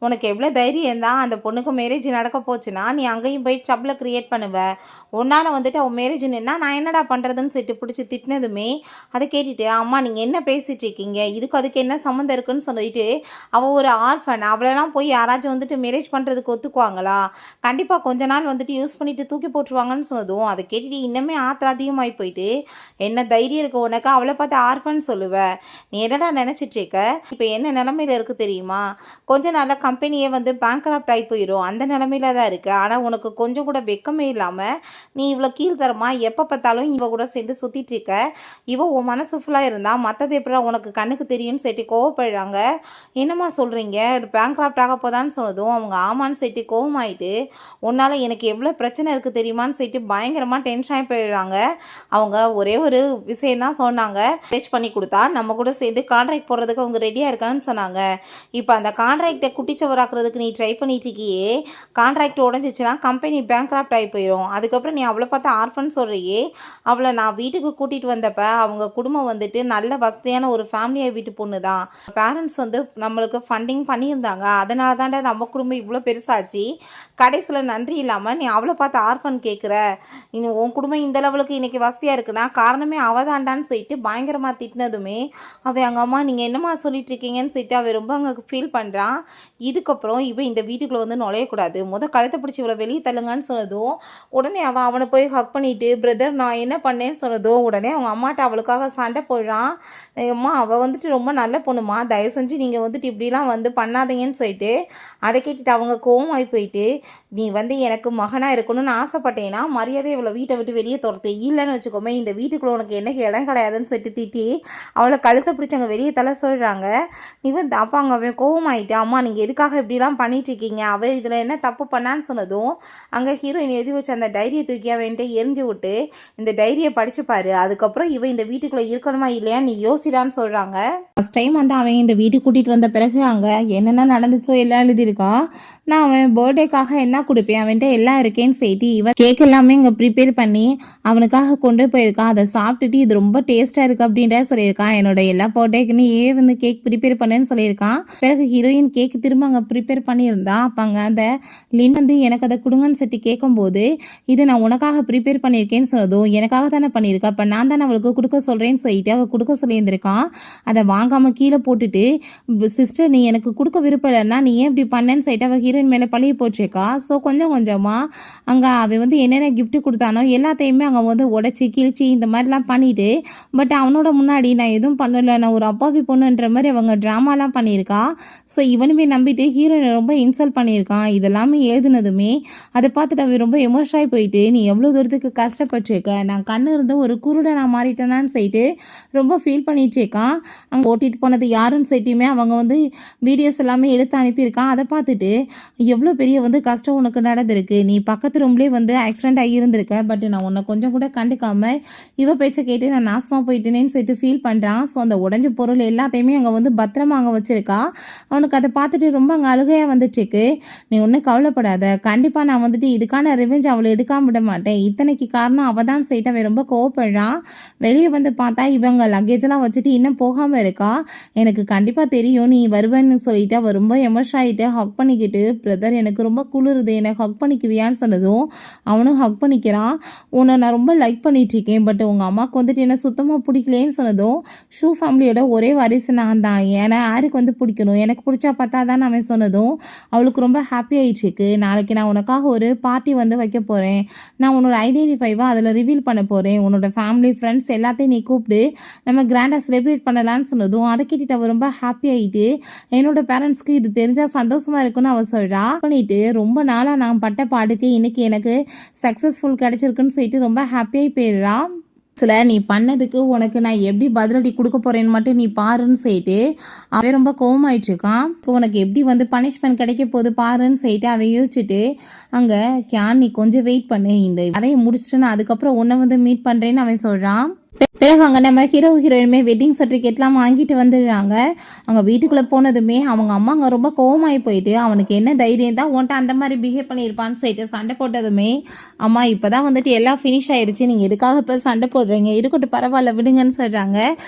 உனக்கு எவ்வளோ தைரியம் தான் அந்த பொண்ணுக்கு மேரேஜ் நடக்க போச்சுன்னா நீ அங்கேயும் போய் ட்ரபிளை க்ரியேட் பண்ணுவேன், உன்னால் வந்துட்டு அவன் மேரேஜ் நின்னா நான் என்னடா பண்ணுறதுன்னு சொல்லிட்டு பிடிச்சி திட்டினதுமே அதை கேட்டுட்டு, அம்மா நீங்கள் என்ன பேசிகிட்டு இருக்கீங்க, அதுக்கு என்ன சம்மந்தம் இருக்குன்னு சொல்லிட்டு, அவள் ஒரு ஆர்ஃபன், அவளெல்லாம் போய் யாராச்சும் வந்துட்டு மேரேஜ் பண்ணுறதுக்கு ஒத்துக்குவாங்களா, கண்டிப்பாக கொஞ்ச நாள் வந்துட்டு யூஸ் பண்ணிவிட்டு தூக்கி போட்டுருவாங்கன்னு சொன்னதும் அதை கேட்டுட்டு இன்னுமே ஆத்திரம் அதிகமாகி போயிட்டு, என்ன தைரியம் இருக்க உனக்கு அவளை பார்த்து ஆர்ஃபன் சொல்லுவேன், நீ என்னடா நினச்சிட்ருக்க, இப்போ என்ன நிலமையில இருக்குது தெரியுமா, கொஞ்ச நாளில் கம்பெனியே வந்து பேங்க்ராப்ட் ஆகி போயிடும், அந்த நிலமையில தான் இருக்குது, ஆனால் உனக்கு கொஞ்சம் கூட வெக்கமே இல்லாமல் நீ இவ்வளோ கீழ்த்தரமாக எப்போ பார்த்தாலும் இவ கூட சேர்ந்து சுற்றிட்டு இருக்க, இவ உன் மனசு ஃபுல்லாக இருந்தால் மற்றது எப்படி உனக்கு கண்ணுக்கு தெரியும்னு சேர்த்து கோவப்படுறாங்க. என்னம்மா சொல்கிறீங்க, பேங்க்ராப்ட் ஆக போதான்னு சொன்னதும் அவங்க ஆமான்னு சேர்த்து கோவமாயிட்டு, உன்னால் எனக்கு எவ்வளோ பிரச்சனை இருக்குது தெரியுமான்னு சொல்லிட்டு பயங்கரமாக டென்ஷன் ஆகி போயிடுறாங்க. அவங்க ஒரே ஒரு விஷயந்தான் சொன்னாங்க, மேரேஜ் பண்ணி கொடுத்தா நம்ம கூட சேர்ந்து கான்ட்ராக்ட் போடுறதுக்கு அவங்க ரெடியாக இருக்கான்னு சொன்னாங்க. இப்போ அந்த கான்ட்ராக்டை குட்டிச்சவராக்குறதுக்கு நீ ட்ரை பண்ணிட்டு இருக்கியே, கான்ட்ராக்ட் உடஞ்சிச்சுன்னா கம்பெனி பேங்க்ராப்ட் ஆகி போயிடும், அதுக்கப்புறம் நீ அவளை பார்த்து ஆர்ஃபன் சொல்கிறியே, அவளை நான் வீட்டுக்கு கூட்டிகிட்டு வந்தப்போ அவங்க குடும்பம் வந்துட்டு நல்ல வசதியான ஒரு ஃபேமிலியை வீட்டு பொண்ணு தான், பேரண்ட்ஸ் வந்து நம்மளுக்கு ஃபண்டிங் பண்ணியிருந்தாங்க, அதனால தான்டா நம்ம குடும்பம் இவ்வளோ பெருசாச்சு, கடைசியில் நன்றி இல்லாமல் நீ அவளை பார்த்து ஆர்ஃபன் கேட்குற, இன்னும் உன் குடும்பம் இந்த லெவலுக்கு இன்றைக்கி வசதியாக இருக்குன்னா காரணமே அவதாண்டான்னு சொல்லிட்டு பயங்கரமாக திட்டினதுமே அவள் எங்கள் அம்மா நீங்கள் என்னம்மா சொல்லிட்டு இருக்கீங்கன்னு சொல்லிட்டு அவள் ரொம்ப அங்கே ஃபீல் பண்ணுறான். இதுக்கப்புறம் இவன் இந்த வீட்டுக்குள்ளே வந்து நுழையக்கூடாது, கழுத்தை பிடிச்சி இவளை வெளியே தள்ளுங்கன்னு சொன்னதும் உடனே அவனை போய் ஹக் பண்ணிவிட்டு, பிரதர் நான் என்ன பண்ணேன்னு சொன்னதும் உடனே அவங்க அம்மாட்ட அவளுக்காக சண்டை போடுறான். அம்மா அவள் வந்துட்டு ரொம்ப நல்ல பொண்ணுமா, தயவு செஞ்சு நீங்கள் வந்துட்டு இப்படிலாம் வந்து பண்ணாதீங்கன்னு சொல்லிட்டு அதை கேட்டுட்டு அவங்க கோவம் ஆகி போயிட்டு, நீ வந்து எனக்கு மகனாக இருக்கணும்னு ஆசைப்பட்டேன்னா மரியாதை இவ்வளோ வீட்டை விட்டு வெளியே துரத்து, இல்லைன்னு வச்சுக்கோமே இந்த வீட்டுக்குள்ளே உனக்கு என்னைக்கு இடம் கிடையாதுன்னு சொல்லிட்டு திட்டி அவளை கழுத்தை பிடிச்சவங்க வெளியே தலை சொல்கிறாங்க. நீ வந்து அப்போ அங்கே அவன் கோவமாயிட்டு, அம்மா நீங்கள் எதுக்காக இப்படிலாம் பண்ணிகிட்ருக்கீங்க, அவள் இதில் என்ன தப்பு பண்ணான்னு சொன்னதும் அங்கே ஹீரோயின் எழுதி வச்சு அந்த டைரியை தூக்கி அவன்ட்டு எரிஞ்சு விட்டு, இந்த டைரியை படிச்சுப்பாரு, அதுக்கப்புறம் இவன் இந்த வீட்டுக்குள்ளே இருக்கணுமா இல்லையா நீ யோசிடான்னு சொல்கிறாங்க. ஃபஸ்ட் டைம் வந்து அவன் இந்த வீட்டுக்கு கூட்டிகிட்டு வந்த பிறகு அங்கே என்னென்ன நடந்துச்சோ எல்லாம் எழுதியிருக்கான். நான் அவன் பர்த்டேக்காக என்ன கொடுப்பேன், அவன்கிட்ட எல்லாம் இருக்கேன்னு சொல்லிட்டு இவன் கேக் எல்லாமே இங்கே ப்ரிப்பேர் பண்ணி அவனுக்காக கொண்டு போயிருக்கான். அதை சாப்பிட்டுட்டு இது ரொம்ப டேஸ்ட்டாக இருக்குது அப்படின்ற சொல்லியிருக்கான். என்னோட எல்லா பர்த்டேக்குன்னு வந்து கேக் ப்ரிப்பேர் பண்ணேன்னு சொல்லியிருக்கான். பிறகு ஹீரோயின் கேக் திரும்ப அங்கே ப்ரிப்பேர் பண்ணியிருந்தான். அப்போ அங்கே அந்த லின் வந்து எனக்கு அதை கொடுங்கன்னு சொல்லிட்டு கேட்கும்போது, இது நான் உனக்காக ப்ரிப்பேர் பண்ணியிருக்கேன்னு சொன்னதும் எனக்காக தானே பண்ணியிருக்கேன், அப்போ நான் தானே அவளுக்கு கொடுக்க சொல்கிறேன்னு சொல்லிட்டு அவள் கொடுக்க சொல்லியிருந்திருக்கான். அதை வாங்காமல் கீழே போட்டுட்டு, சிஸ்டர் நீ எனக்கு கொடுக்க விருப்பம் இல்லைன்னா நீ ஏன் இப்படி பண்ணேன்னு சொல்லிட்டு அவள் ஹீரோயின் மேலே பழிய போட்டிருக்கா. ஸோ கொஞ்சம் கொஞ்சமாக அங்கே அவன் வந்து என்னென்ன கிஃப்ட் கொடுத்தானோ எல்லாத்தையுமே அங்கே வந்து உடச்சி கிழிச்சி இந்த மாதிரிலாம் பண்ணிவிட்டு, பட் அவனோட முன்னாடி நான் எதுவும் பண்ணலை, நான் ஒரு அப்பாவி பொண்ணுன்ற மாதிரி அவங்க ட்ராமாலாம் பண்ணியிருக்கா. ஸோ இவனுமே நம்பிட்டு ஹீரோயினை ரொம்ப இன்சல்ட் பண்ணியிருக்கான். இதெல்லாமே எழுதுனதுமே அதை பார்த்துட்டு அவன் ரொம்ப எமோஷனாகி போயிட்டு, நீ எவ்வளோ தூரத்துக்கு கஷ்டப்பட்டுருக்க, நான் கண்ணு இருந்து ஒரு குருடை நான் மாறிட்டேனான்னு சொல்லிட்டு ரொம்ப ஃபீல் பண்ணிகிட்டு இருக்கான். அங்கே ஓட்டிகிட்டு போனது யாருன்னு சொல்லிட்டுமே அவங்க வந்து வீடியோஸ் எல்லாமே எடுத்து அனுப்பியிருக்கான். அதை பார்த்துட்டு எவ்வளோ பெரிய வந்து கஷ்டம் உனக்கு நடந்திருக்கு, நீ பக்கத்து ரூம்லேயே வந்து ஆக்சிடென்ட் ஆகி இருந்திருக்க, பட் நான் உன்னை கொஞ்சம் கூட கண்டுக்காமல் இவ பேச்சை கேட்டு நான் நாசமாக போயிட்டேனேன்னு சொல்லிட்டு ஃபீல் பண்ணுறான். ஸோ அந்த உடஞ்ச பொருள் எல்லாத்தையுமே அங்கே வந்து பத்திரமா அங்கே வச்சுருக்கா. அவனுக்கு அதை பார்த்துட்டு ரொம்ப அங்கே அழுகையாக வந்துட்டுருக்கு. நீ ஒன்றும் கவலைப்படாத, கண்டிப்பாக நான் வந்துட்டு இதுக்கான ரிவெஞ்ச் அவளை எடுக்காம விட மாட்டேன், இத்தனைக்கு காரணம் அவள் தான் சொல்லிட்டு அவன் ரொம்ப கோவப்படுறான். வெளியே வந்து பார்த்தா இவங்க லக்கேஜெல்லாம் வச்சுட்டு இன்னும் போகாமல் இருக்கா. எனக்கு கண்டிப்பாக தெரியும் நீ வருவேன்னு சொல்லிட்டு அவள் ரொம்ப எமோஷன் ஆகிட்டு ஹக் பண்ணிக்கிட்டு, பிரதர் எனக்கு ரொம்ப குளிருது என்னை ஹக் பண்ணிக்குவியான்னு சொன்னதும் அவனும் ஹக் பண்ணிக்கிறான். உன்னை நான் ரொம்ப லைக் பண்ணிகிட்ருக்கேன், பட் உங்கள் அம்மாவுக்கு வந்துட்டு என்ன சுத்தமாக பிடிக்கலேன்னு சொன்னதும், ஷூ ஃபேமிலியோட ஒரே வாரிசு நான் தான், ஏன்னா யாருக்கு வந்து பிடிக்கணும், எனக்கு பிடிச்சா பார்த்தா தான் அவன் சொன்னதும் அவளுக்கு ரொம்ப ஹாப்பி ஆகிடுச்சிருக்கு. நாளைக்கு நான் உனக்காக ஒரு பார்ட்டி வந்து வைக்க போகிறேன், நான் உன்னோட ஐடென்டிஃபைவாக அதில் ரிவீல் பண்ண போகிறேன், உன்னோட ஃபேமிலி ஃப்ரெண்ட்ஸ் எல்லாத்தையும் நீ கூப்பிட்டு நம்ம கிராண்டாக செலிப்ரேட் பண்ணலான்னு சொன்னதும் அதை கேட்டுட்டு அவள் ரொம்ப ஹாப்பி ஆகிட்டு, என்னோட பேரண்ட்ஸ்க்கு இது தெரிஞ்சால் சந்தோஷமாக இருக்குன்னு அவள் சொல்கிறா. பண்ணிட்டு ரொம்ப நாளாக நான் பட்ட பாடுக்கு இன்னைக்கு எனக்கு சக்ஸஸ்ஃபுல் கிடைச்சிருக்குன்னு சொல்லிட்டு ரொம்ப ஹாப்பியாகி போயிடுறா. நீ பண்ணதுக்கு உனக்கு நான் எப்படி பதிலடி கொடுக்க போறேன்னு மட்டும் நீ பாருன்னு சொல்லிட்டு அவன் ரொம்ப கோவமாயிட்டு இருக்கான். உனக்கு எப்படி வந்து பனிஷ்மெண்ட் கிடைக்க போகுது பாருன்னு சொல்லிட்டு அவன் யோசிச்சுட்டு அங்கே கியான் நீ கொஞ்சம் வெயிட் பண்ணு, இந்த அதையை முடிச்சுட்டு நான் அதுக்கப்புறம் உன்னை வந்து மீட் பண்ணுறேன்னு அவன் சொல்கிறான். பிறகு அங்கே நம்ம ஹீரோயினுமே வெட்டிங் சர்டிஃபிகேட்லாம் வாங்கிட்டு வந்துடுறாங்க. அவங்க வீட்டுக்குள்ளே போனதுமே அவங்க அம்மா அங்கே ரொம்ப கோவமாகி போயிட்டு அவனுக்கு என்ன தைரியம் தான் உன்ட்ட அந்த மாதிரி பிஹேவ் பண்ணியிருப்பான்னு சொல்லிட்டு சண்டை போட்டதுமே, அம்மா இப்போ தான் வந்துட்டு எல்லாம் ஃபினிஷ் ஆகிடுச்சு, நீங்கள் எதுக்காக இப்போ சண்டை போடுறீங்க, இருக்கட்டும் பரவாயில்ல விடுங்கன்னு சொல்கிறாங்க.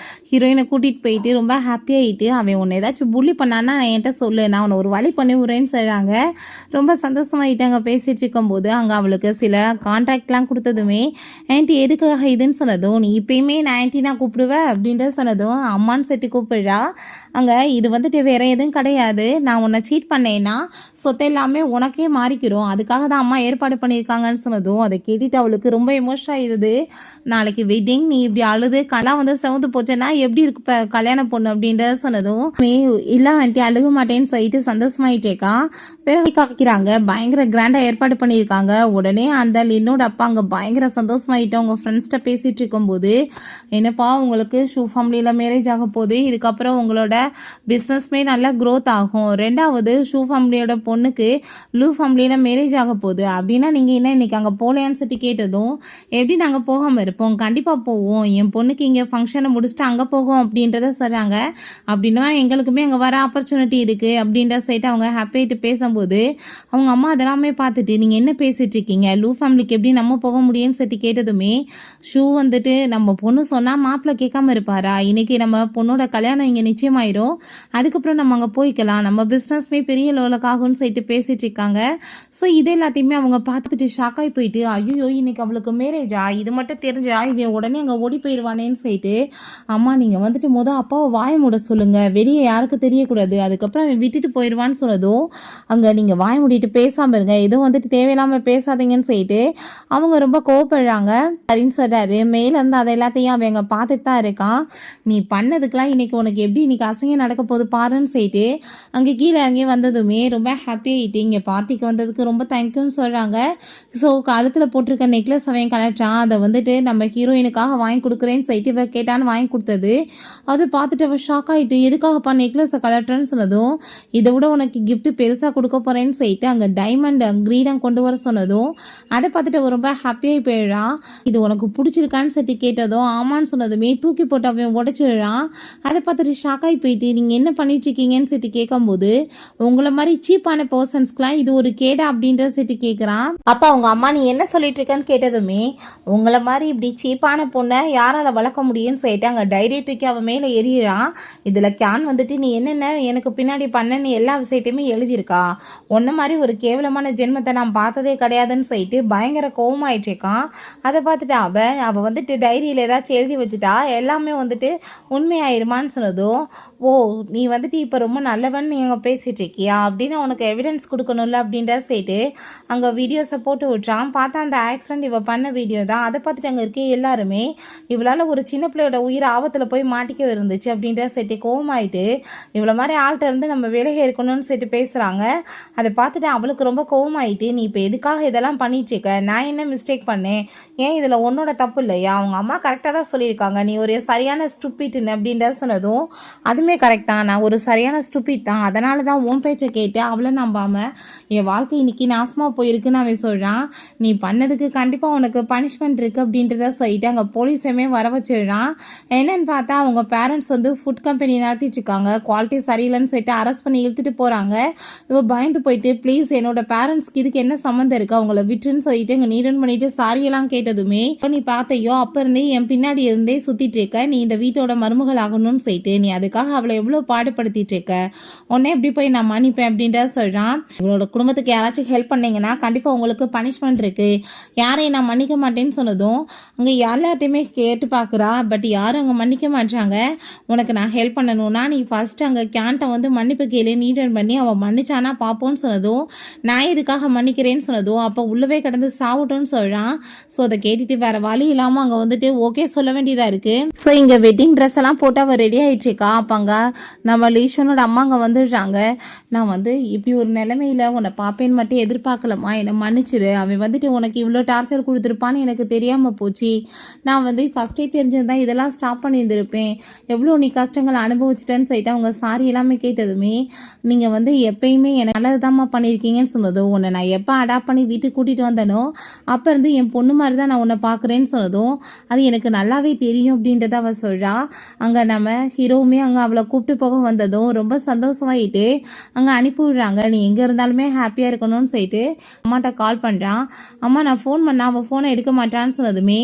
ஹீரோயினை கூட்டிகிட்டு போயிட்டு ரொம்ப ஹாப்பியாகிட்டு அவன் உன்னை ஏதாச்சும் புள்ளி பண்ணான்னா என்கிட்ட சொல்லு, நான் உன்னை ஒரு வழி பண்ணி விட்றேன்னு சொல்கிறாங்க. ரொம்ப சந்தோஷமாகிட்டு அங்கே பேசிகிட்டு இருக்கும்போது அங்கே அவளுக்கு சில கான்ட்ராக்ட்லாம் கொடுத்ததுமே ஆன்ட்டி எதுக்காக இதுன்னு சொன்னதும், நீ இப்பயுமே நான் ஆன்ட்டினா கூப்பிடுவேன் அப்படின்ற சொன்னதும் அம்மான்னு செட்டு கூப்பிடுறா. அங்கே இது வந்துட்டு வேற எதுவும் கிடையாது, நான் உன்னை சீட் பண்ணேன்னா சொத்தை எல்லாமே உனக்கே மாறிக்கிறோம், அதுக்காக தான் அம்மா ஏற்பாடு பண்ணியிருக்காங்கன்னு சொன்னதும் அதை கேட்டுட்டு அவளுக்கு ரொம்ப எமோஷன் ஆயிடுது. நாளைக்கு வெட்டிங், நீ இப்படி அழுது கலாம் வந்து செவந்து போச்சேன்னா எப்படி இருக்கு இப்போ கல்யாண பொண்ணு அப்படின்றத சொன்னதும் இல்லை ஆன்ட்டி அழுக மாட்டேன்னு சொல்லிட்டு சந்தோஷமாயிட்டேக்கா. பிறகு காக்கிறாங்க பயங்கர கிராண்டாக ஏற்பாடு பண்ணியிருக்காங்க. உடனே அந்த லின்னோட அப்பா அங்கே பயங்கர சந்தோஷமாயிட்டோம். உங்கள் ஃப்ரெண்ட்ஸ்கிட்ட பேசிகிட்டு இருக்கும்போது, என்னப்பா உங்களுக்கு ஷூ ஃபேமிலியில் மேரேஜ் ஆக போகுது, இதுக்கப்புறம் உங்களோட பிஸ்னஸ்மே நல்லா க்ரோத் ஆகும், ரெண்டாவது ஷூ ஃபேமிலியோட பொண்ணுக்கு லூ ஃபேமிலியில் மேரேஜ் ஆக போகுது அப்படின்னா நீங்கள் என்ன இன்றைக்கி அங்கே போகலையான்னு சொல்லிட்டு கேட்டதும், எப்படி நாங்கள் போகாமல் இருப்போம், கண்டிப்பாக போவோம், என் பொண்ணுக்கு இங்கே ஃபங்க்ஷனை முடிச்சுட்டு அங்கே போகும் அப்படின்றத சொல்கிறாங்க. அப்படின்னா எங்களுக்குமே அங்கே வர ஆப்பர்ச்சுனிட்டி இருக்குது அப்படின்ற சைட்டு அவங்க ஹாப்பியாகிட்டு பேசும்போது அவங்க அம்மா அதெல்லாமே பார்த்துட்டு நீங்கள் என்ன பேசிகிட்டு இருக்கீங்க, லூ ஃபேமிலிக்கு எப்படி நம்ம போக முடியும்னு சொல்லிட்டு கேட்டதுமே, ஷூ வந்துட்டு நம்ம பொண்ணு சொன்னால் மாப்பிள்ளை கேட்காம இருப்பாரா, இன்றைக்கி நம்ம பொண்ணோட கல்யாணம் இங்கே நிச்சயமாயிரும், அதுக்கப்புறம் நம்ம அங்கே போய்க்கலாம், நம்ம பிஸ்னஸ்மே பெரிய லெவலுக்கு ஆகும்னு சொல்லிட்டு பேசிகிட்டு இருக்காங்க. ஸோ இது எல்லாத்தையுமே அவங்க பார்த்துட்டு ஷாக்காகி போயிட்டு, ஐயோ இன்னைக்கு அவளுக்கு மேரேஜா, இது மட்டும் தெரிஞ்சா இவன் உடனே அங்கே ஓடி போயிடுவானேன்னு சொல்லிட்டு, அம்மா நீங்கள் வந்துட்டு அப்பாவை வாய மூட சொல்லுங்கள், வெளியே யாருக்கு தெரியக்கூடாது, அதுக்கப்புறம் அவன் விட்டுட்டு போயிடுவான்னு சொன்னதும் அங்கே நீங்கள் வாய மூடிட்டு பேசாமல் இருங்க, எதுவும் வந்துட்டு தேவையில்லாமல் பேசாதீங்கன்னு சொல்லிட்டு அவங்க ரொம்ப கோவப்படுறாங்க. சரின்னு சொல்கிறாரு. மேலேருந்து அதை எல்லாத்தையும் அவன் அங்கே பார்த்துட்டு தான் இருக்கான். நீ பண்ணதுக்கெலாம் இன்றைக்கி உனக்கு எப்படி இன்றைக்கி அசிங்கம் நடக்க போகுது பாருன்னு சொல்லிட்டு அங்கே கீழே இறங்கி வந்ததுமே ரொம்ப ஹாப்பியாகிட்டு இங்கே பார்ட்டிக்கு வந்ததுக்கு ரொம்ப தேங்க்யூன்னு சொல்கிறாங்க. ஸோ கழுத்தில் போட்டிருக்க நெக்லஸ் அவன் கலட்டான், அதை வந்துட்டு நம்ம ஹீரோயினுக்காக வாங்கி கொடுக்குறேன்னு சொல்லிட்டு இவ கேட்டான்னு வாங்கி கொடுத்தது. அதை பார்த்துட்டு அவள் ஷாக் ஆகிட்டு, எதுக்காகப்பா நெக்லஸை கலட்டுறேன்னு சொன்னதும், இதை விட உனக்கு கிஃப்ட் பெருசாக கொடுக்க போகிறேன்னு சொல்லிட்டு அங்கே டைமண்ட் கிரீடம் கொண்டு வர சொன்னதும் அதை பார்த்துட்டு அவள் ரொம்ப ஹாப்பியாகி போயிடுறான். இது உனக்கு பிடிச்சிருக்கான்னு சொல்லிட்டு கேட்டதும் ஆமான்னு சொன்னதுமே தூக்கி போட்டு அவன் உடச்சிடுறான். அதை பார்த்துட்டு ஷாக்காகி போயிட்டு, நீங்கள் என்ன பண்ணிட்டு இருக்கீங்கன்னு சொல்லிட்டு கேட்கும்போது, உங்களை மாதிரி சீப்பான பர்சன்ஸ்க்குலாம் இது ஒரு கேடா அப்படின்ற சொல்லிட்டு கேட்குறான். அப்போ அவங்க அம்மா நீ என்ன சொல்லிட்டு இருக்கன்னு கேட்டதுமே, உங்களை மாதிரி இப்படி சீப்பான பொண்ணை யாரால் வளர்க்க முடியும்னு சொல்லிட்டு அங்கே டைரியை தூக்கி அவன் மேலே எறிகிறான். இதில் கேன் வந்துட்டு நீ என்னென்ன எனக்கு பின்னாடி பண்ணன்னு எல்லா விஷயத்தையுமே எழுதியிருக்கா, ஒன்ன மாதிரி ஒரு கேவலமான ஜென்மத்தை நான் பார்த்ததே கிடையாதுன்னு சொல்லிட்டு பயங்கர கோவமாயிட்டு இருக்கான். அதை பார்த்துட்டு அவள் வந்துட்டு டைரியில் ஏதாச்சும் எழுதி வச்சுட்டா எல்லாமே வந்துட்டு உண்மையாயிருமான்னு சொன்னதும், ஓ நீ வந்துட்டு இப்போ ரொம்ப நல்லவன் நீங்கள் பேசிகிட்டு இருக்கியா அப்படின்னு உனக்கு எவிடன்ஸ் கொடுக்கணும்ல அப்படின்ற சொல்லிட்டு அங்கே வீடியோஸை போட்டு விட்றான். பார்த்தா அந்த ஆக்சிடென்ட் இவள் பண்ண வீடியோ தான். அதை பார்த்துட்டு அங்கே இருக்க எல்லாருமே இவளால் ஒரு சின்ன பிள்ளையோட உயிர் ஆபத்தில் போய் மாட்டிக்க இருந்துச்சு அப்படின்ற சொல்லிட்டு கோவமாயிட்டு இவ்வளோ மாதிரி ஆள்கிட்ட இருந்து நம்ம விலகி இருக்கணும்னு சொல்லிட்டு பேசுகிறாங்க. அதை பார்த்துட்டு அவளுக்கு ரொம்ப கோவமாயிட்டு, நீ இப்போ எதுக்காக இதெல்லாம் பண்ணிட்டு இருக்க, நான் என்ன மிஸ்டேக் பண்ணேன், ஏன் இதில் உன்னோட தப்பு இல்லையா, அவங்க அம்மா கரெக்டாக தான் சொல்லியிருக்காங்க, நீ ஒரு சரியான ஸ்டூப்பிட்னு அப்படின்றத சொன்னதும், அதுவுமே கரெக்ட் தான், நான் ஒரு சரியான ஸ்டூப்பிட் தான், அதனால தான் உன் பேச்சை கேட்டு அவளை நம்பாமல் என் வாழ்க்கை இன்னைக்கு நாசமாக போயிருக்குன்னு அவன் சொல்கிறான். நீ பண்ணதுக்கு கண்டிப்பாக உனக்கு பனிஷ்மெண்ட் இருக்குது அப்படின்றத சொல்லிட்டு அங்கே போலீஸுமே வர வச்சிடுறான். என்னன்னு பார்த்தா அவங்க பேரண்ட்ஸ் வந்து ஃபுட் கம்பெனி நடத்திட்டு இருக்காங்க, குவாலிட்டி சரியில்லைன்னு சொல்லிட்டு அரெஸ்ட் பண்ணி இழுத்துட்டு போகிறாங்க. இவ பயந்து போயிட்டு, ப்ளீஸ் என்னோட பேரண்ட்ஸ்க்கு இதுக்கு என்ன சம்மந்தம் இருக்குது, அவங்கள விட்டுன்னு சொல்லிட்டு இங்கே நீடன் பண்ணிட்டு சாரியெல்லாம் கேட்டதுமே, நீ பார்த்தையோ அப்போ இருந்தே என் பின்னாடி இருந்தே சுற்றிட்டு இருக்க, நீ இந்த வீட்டோட மருமகள் ஆகணும்னு சொல்லிட்டு நீ அதுக்காக அவளை எவ்வளோ பாடுபடுத்திட்டு இருக்க, உடனே எப்படி போய் நான் மன்னிப்பேன் அப்படின்றத சொல்கிறான். இவளோட குடும்பத்துக்கு யாராச்சும் ஹெல்ப் பண்ணீங்கன்னா கண்டிப்பாக உங்களுக்கு பனிஷ்மெண்ட் இருக்குது, யாரையும் நான் மன்னிக்க மாட்டேன்னு சொன்னதும் அங்கே எல்லாத்தையுமே கேட்டு பார்க்குறா. பட் யாரும் அங்கே மன்னிக்க மாட்டாங்க. உனக்கு நான் ஹெல்ப் பண்ணணும்னா நீ ஃபஸ்ட்டு அங்கே கேன்ட்டை வந்து மன்னிப்பு கேளு, நீட்டன் பண்ணி அவள் மன்னிச்சானா பார்ப்போன்னு சொன்னதும், நான் இதுக்காக மன்னிக்கிறேன்னு சொன்னதும் அப்போ உள்ளவே கிடந்து சாப்பிட்டோன்னு சொல்கிறான். ஸோ அதை கேட்டுட்டு வேறு வழி இல்லாமல் அங்கே வந்துட்டு ஓகே சொல்ல வேண்டியதாக இருக்குது. ஸோ இங்கே வெட்டிங் ட்ரெஸ் எல்லாம் போட்டு அவள் ரெடி ஆகிட்டு இருக்கா. அப்போ அங்கே நம்ம லீஷனோட அம்மா அங்கே வந்துடுறாங்க. நான் வந்து இப்படி ஒரு நிலைமையில் உன்னை பார்ப்பேன்னு மட்டும் எதிர்பார்க்கலம்மா, என்னை மன்னிச்சிரு. அவன் வந்துட்டு உனக்கு இவ்வளோ டார்ச்சர் கொடுத்துருப்பான்னு எனக்கு தெரியாமல் போச்சு. நான் வந்து ஃபஸ்ட்டே தெரிஞ்சிருந்தா இதெல்லாம் ஸ்டாப் பண்ணியிருந்திருப்பேன். எவ்வளோ நீ கஷ்டங்களை அனுபவிச்சிட்டேன்னு சொல்லிட்டு அவங்க சாரி எல்லாமே கேட்டதுமே, நீங்கள் வந்து எப்பயுமே எனக்கு நல்லதுதாம்மா பண்ணியிருக்கீங்கன்னு சொன்னதும், உன்னை நான் எப்போ அடாப்ட் பண்ணி வீட்டுக்கு கூட்டிகிட்டு வந்தேனோ அப்போ இருந்து என் பொண்ணு மாதிரி தான் நான் உன்னை பார்க்குறேன்னு சொன்னதும், அது எனக்கு நல்லாவே தெரியும் அப்படின்றத அவள் சொல்கிறா. அங்கே நம்ம ஹீரோவுமே அங்கே அவளை கூப்பிட்டு போக வந்ததும் ரொம்ப சந்தோஷமாயிட்டு அங்கே அனுப்பி விடுறாங்க. நீ எங்கே இருந்தாலுமே ஹாப்பியாக இருக்கணும்னு சொல்லிட்டு அம்மாட்ட கால் பண்ணுறான். அம்மா நான் ஃபோன் பண்ணால் அவள் ஃபோனை எடுக்க மாட்டான்னு சொன்னதுமே,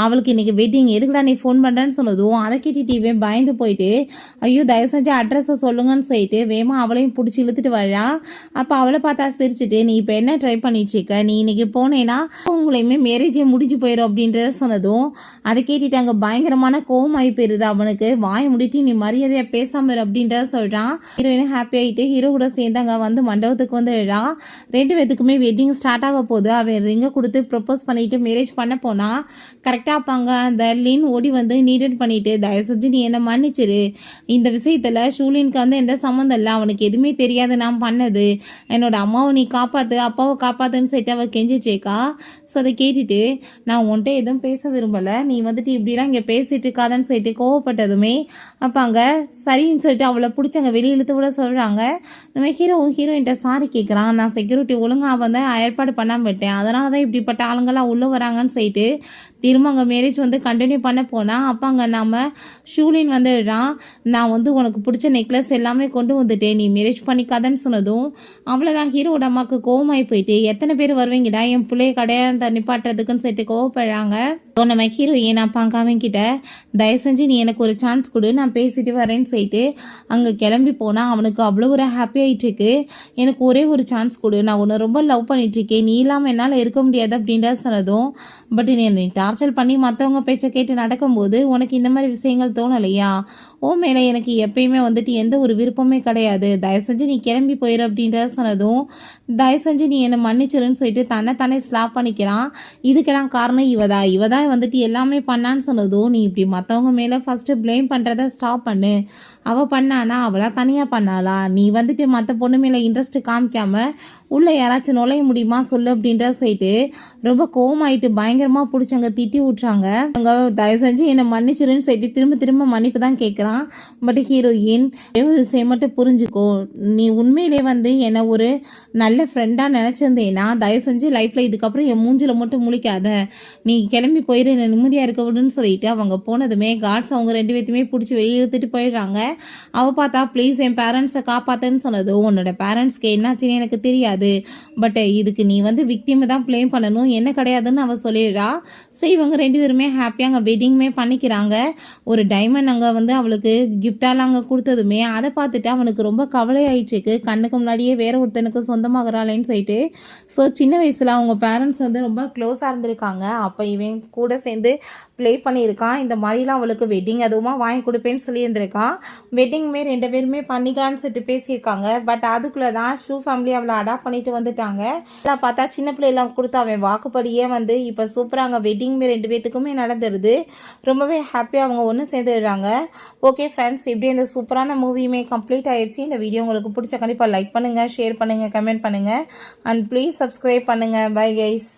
அவளுக்கு இன்றைக்கி வெட்டிங், எதுக்குடா நீ ஃபோன் பண்ணுறேன்னு சொன்னதும் அதை கேட்டுட்டு பயந்து போயிட்டு, ஐயோ தயவு செஞ்சு அட்ரஸை சொல்லுங்கன்னு சொல்லிட்டு வேமா அவளையும் பிடிச்சி இழுத்துட்டு வரா. அப்போ அவளை பார்த்தா சிரிச்சுட்டு, நீ இப்போ என்ன ட்ரை பண்ணிட்டு இருக்க, நீ இன்னைக்கு போனேன்னா உங்களையுமே மேரேஜே முடிஞ்சு போயிடும் அப்படின்றத சொன்னதும் அதை கேட்டுட்டு அங்கே பயங்கரமான கோவம் ஆகி போயிருது அவனுக்கு. வாயை முடிட்டு நீ மரியாதையாக பேசாம இரு அப்படின்றத சொல்கிறான். ஹீரோயினும் ஹாப்பி ஆகிட்டு ஹீரோ கூட சேர்ந்து அங்கே வந்து மண்டபத்துக்கு வந்து எழுறா. 2 பேத்துக்குமே வெட்டிங் ஸ்டார்ட் ஆக போகுது. அவன் ரிங்கை கொடுத்து ப்ரப்போஸ் பண்ணிட்டு மேரேஜ் பண்ண போனால் கரெக்டாக அப்பாங்க அந்த லின் ஓடி வந்து நீடட் பண்ணிட்டு, தயவு செஞ்சு நீ என்னை மன்னிச்சிரு, இந்த விஷயத்தில் ஷூலினுக்கு வந்து எந்த சம்மந்தம் இல்லை, அவனுக்கு எதுவுமே தெரியாது நான் பண்ணது, என்னோட அம்மாவை நீ காப்பாற்று, அப்பாவை காப்பாற்றுன்னு சொல்லிட்டு அவள் கெஞ்சிட்ருக்கா. ஸோ அதை கேட்டுட்டு, நான் உன்கிட்ட எதுவும் பேச விரும்பலை, நீ வந்துட்டு இப்படிலாம் இங்கே பேசிகிட்டு இருக்காதன்னு சொல்லிட்டு கோவப்பட்டதுமே அப்போ அங்கே சரின்னு சொல்லிட்டு அவளை பிடிச்சி அங்கே வெளியே இழுத்து விட சொல்கிறாங்க. நம்ம ஹீரோயின்ட்ட சாரி கேட்குறான். நான் செக்யூரிட்டி ஒழுங்காக வந்து ஏற்பாடு பண்ணாமல் விட்டேன், அதனால தான் இப்படிப்பட்ட ஆளுங்களாம் உள்ளே வராங்கன்னு சொல்லிட்டு திரும்ப அங்கே மேரேஜ் வந்து கண்டினியூ பண்ண போனால் அப்போ அங்கே நம்ம ஷூலின் வந்துடுறான். நான் வந்து உனக்கு பிடிச்ச நெக்லஸ் எல்லாமே கொண்டு வந்துட்டேன், நீ மேரேஜ் பண்ணிக்காதன்னு சொன்னதும் அவ்வளோதான் ஹீரோட அம்மாவுக்கு கோவமாகி போயிட்டு, எத்தனை பேர் வருவீங்கடா என் பிள்ளைய கடையாளத்தை நிப்பாட்டுறதுக்குன்னு சொல்லிட்டு கோவப்படுறாங்க. ஸோ நம்ம ஹீரோயின் அப்பா அவன்கிட்ட தயவு செஞ்சு நீ எனக்கு ஒரு சான்ஸ் கொடு, நான் பேசிட்டு வரேன்னு சொல்லிட்டு அங்கே கிளம்பி போனால் அவனுக்கு அவ்வளோ ஒரு ஹாப்பி ஆகிட்டுருக்கு. எனக்கு ஒரே ஒரு சான்ஸ் கொடு, நான் உன்னை ரொம்ப லவ் பண்ணிகிட்ருக்கேன், நீ இல்லாமல் என்னால் இருக்க முடியாது அப்படின்ற சொன்னதும், பட் நீ டார்ச்சர் பண்ணி மற்றவங்க பேச்சை கேட்டு நடக்கும்போது உனக்கு இந்த மாதிரி விஷயங்கள் தோணலையா, ஓ மேலே எனக்கு எப்பயுமே வந்துட்டு எந்த ஒரு விருப்பமே கிடையாது, தயவு செஞ்சு நீ கிளம்பி போயிரு அப்படின்ற சொன்னதும், தயவு செஞ்சு நீ என்னை மன்னிச்சிருன்னு சொல்லிட்டு தன்னை ஸ்லாப் பண்ணிக்கிறான். இதுக்கெல்லாம் காரணம் இவதான் வந்துட்டு எல்லாமே பண்ணான்னு சொன்னதும், நீ இப்படி மற்றவங்க மேலே ஃபஸ்ட்டு ப்ளேம் பண்ணுறத ஸ்டாப் பண்ணு, அவள் பண்ணானா அவளாக தனியாக பண்ணாளா, நீ வந்துட்டு மற்ற பொண்ணு மேலே இன்ட்ரெஸ்ட்டு காமிக்காமல் உள்ளே யாராச்சும் நுழைய முடியுமா சொல்லு அப்படின்ற சொல்லிட்டு ரொம்ப கோவமாயிட்டு பயங்கரமாக பிடிச்சவங்க திட்டி விட்றாங்க. அங்கே தயவு செஞ்சு என்னை மன்னிச்சிருன்னு சொல்லிட்டு திரும்ப மன்னிப்பு தான் கேட்குறான். பட் ஹீரோயின் ஒரு விஷயம் மட்டும் புரிஞ்சுக்கோ, நீ உண்மையிலே வந்து என்னை ஒரு நல்ல ஃப்ரெண்டாக நினச்சிருந்தேன்னா தயவு செஞ்சு லைஃப்பில் இதுக்கப்புறம் என் மூஞ்சில் மட்டும் முழிக்காத, நீ கிளம்பி போயிடு, என்னை நிம்மதியாக இருக்க விடுன்னு சொல்லிட்டு அவங்க போனதுமே காட்ஸ் அவங்க 2 பேர்த்தையுமே பிடிச்சி வெளியே இழுத்துட்டு போயிடுறாங்க. அவள் பார்த்தா ப்ளீஸ் என் பேரண்ட்ஸை காப்பாற்றுன்னு சொன்னது, உன்னோட பேரண்ட்ஸ்க்கு என்னாச்சுன்னு எனக்கு தெரியாது, பட் இதுக்கு நீ வந்து விக்டிமை தான் ப்ளேம் பண்ணணும், என்ன கிடையாதுன்னு அவள் சொல்லிடுறா. ஸோ இவங்க 2 பேருமே ஹாப்பியாக அங்கே வெட்டிங்குமே பண்ணிக்கிறாங்க. ஒரு டைமண்ட் அங்கே வந்து அவளுக்கு கிஃப்டாலாம் அங்கே கொடுத்ததுமே அதை பார்த்துட்டு அவனுக்கு ரொம்ப கவலை ஆயிட்டுருக்கு, கண்ணுக்கு முன்னாடியே வேற ஒருத்தனுக்கு சொந்தமாகறாளேன்னு சொல்லிட்டு. ஸோ சின்ன வயசில் அவங்க பேரண்ட்ஸ் வந்து ரொம்ப க்ளோஸாக இருந்திருக்காங்க, அப்போ இவன் கூட சேர்ந்து ப்ளே பண்ணியிருக்கான். இந்த மாதிரிலாம் அவளுக்கு வெட்டிங் அதுவுமா வாங்கி கொடுப்பேன்னு சொல்லியிருந்திருக்கான். வெட்டிங்குமே 2 பேருமே பண்ணிக்கலான்னு சொல்லிட்டு பேசியிருக்காங்க. பட் அதுக்குள்ளே தான் ஷூ ஃபேமிலி அவளை அடாப்ட் பண்ணிட்டு வந்துட்டாங்க. எல்லாம் பார்த்தா சின்ன பிள்ளைலாம் கொடுத்து அவன் வாக்குப்படியே வந்து இப்போ சூப்பராக அங்கே வெட்டிங்குமே 2 பேர்த்துக்குமே நடந்துருது. ரொம்பவே ஹாப்பியாக அவங்க ஒன்று சேர்ந்துடுறாங்க. ஓகே ஃப்ரெண்ட்ஸ், இப்படி இந்த சூப்பரான மூவியுமே கம்ப்ளீட் ஆயிடுச்சு. இந்த வீடியோ உங்களுக்கு பிடிச்ச கண்டிப்பாக லைக் பண்ணுங்கள், ஷேர் பண்ணுங்கள், கமெண்ட் பண்ணுங்கள் அண்ட் ப்ளீஸ் சப்ஸ்கிரைப் பண்ணுங்கள். Bye guys.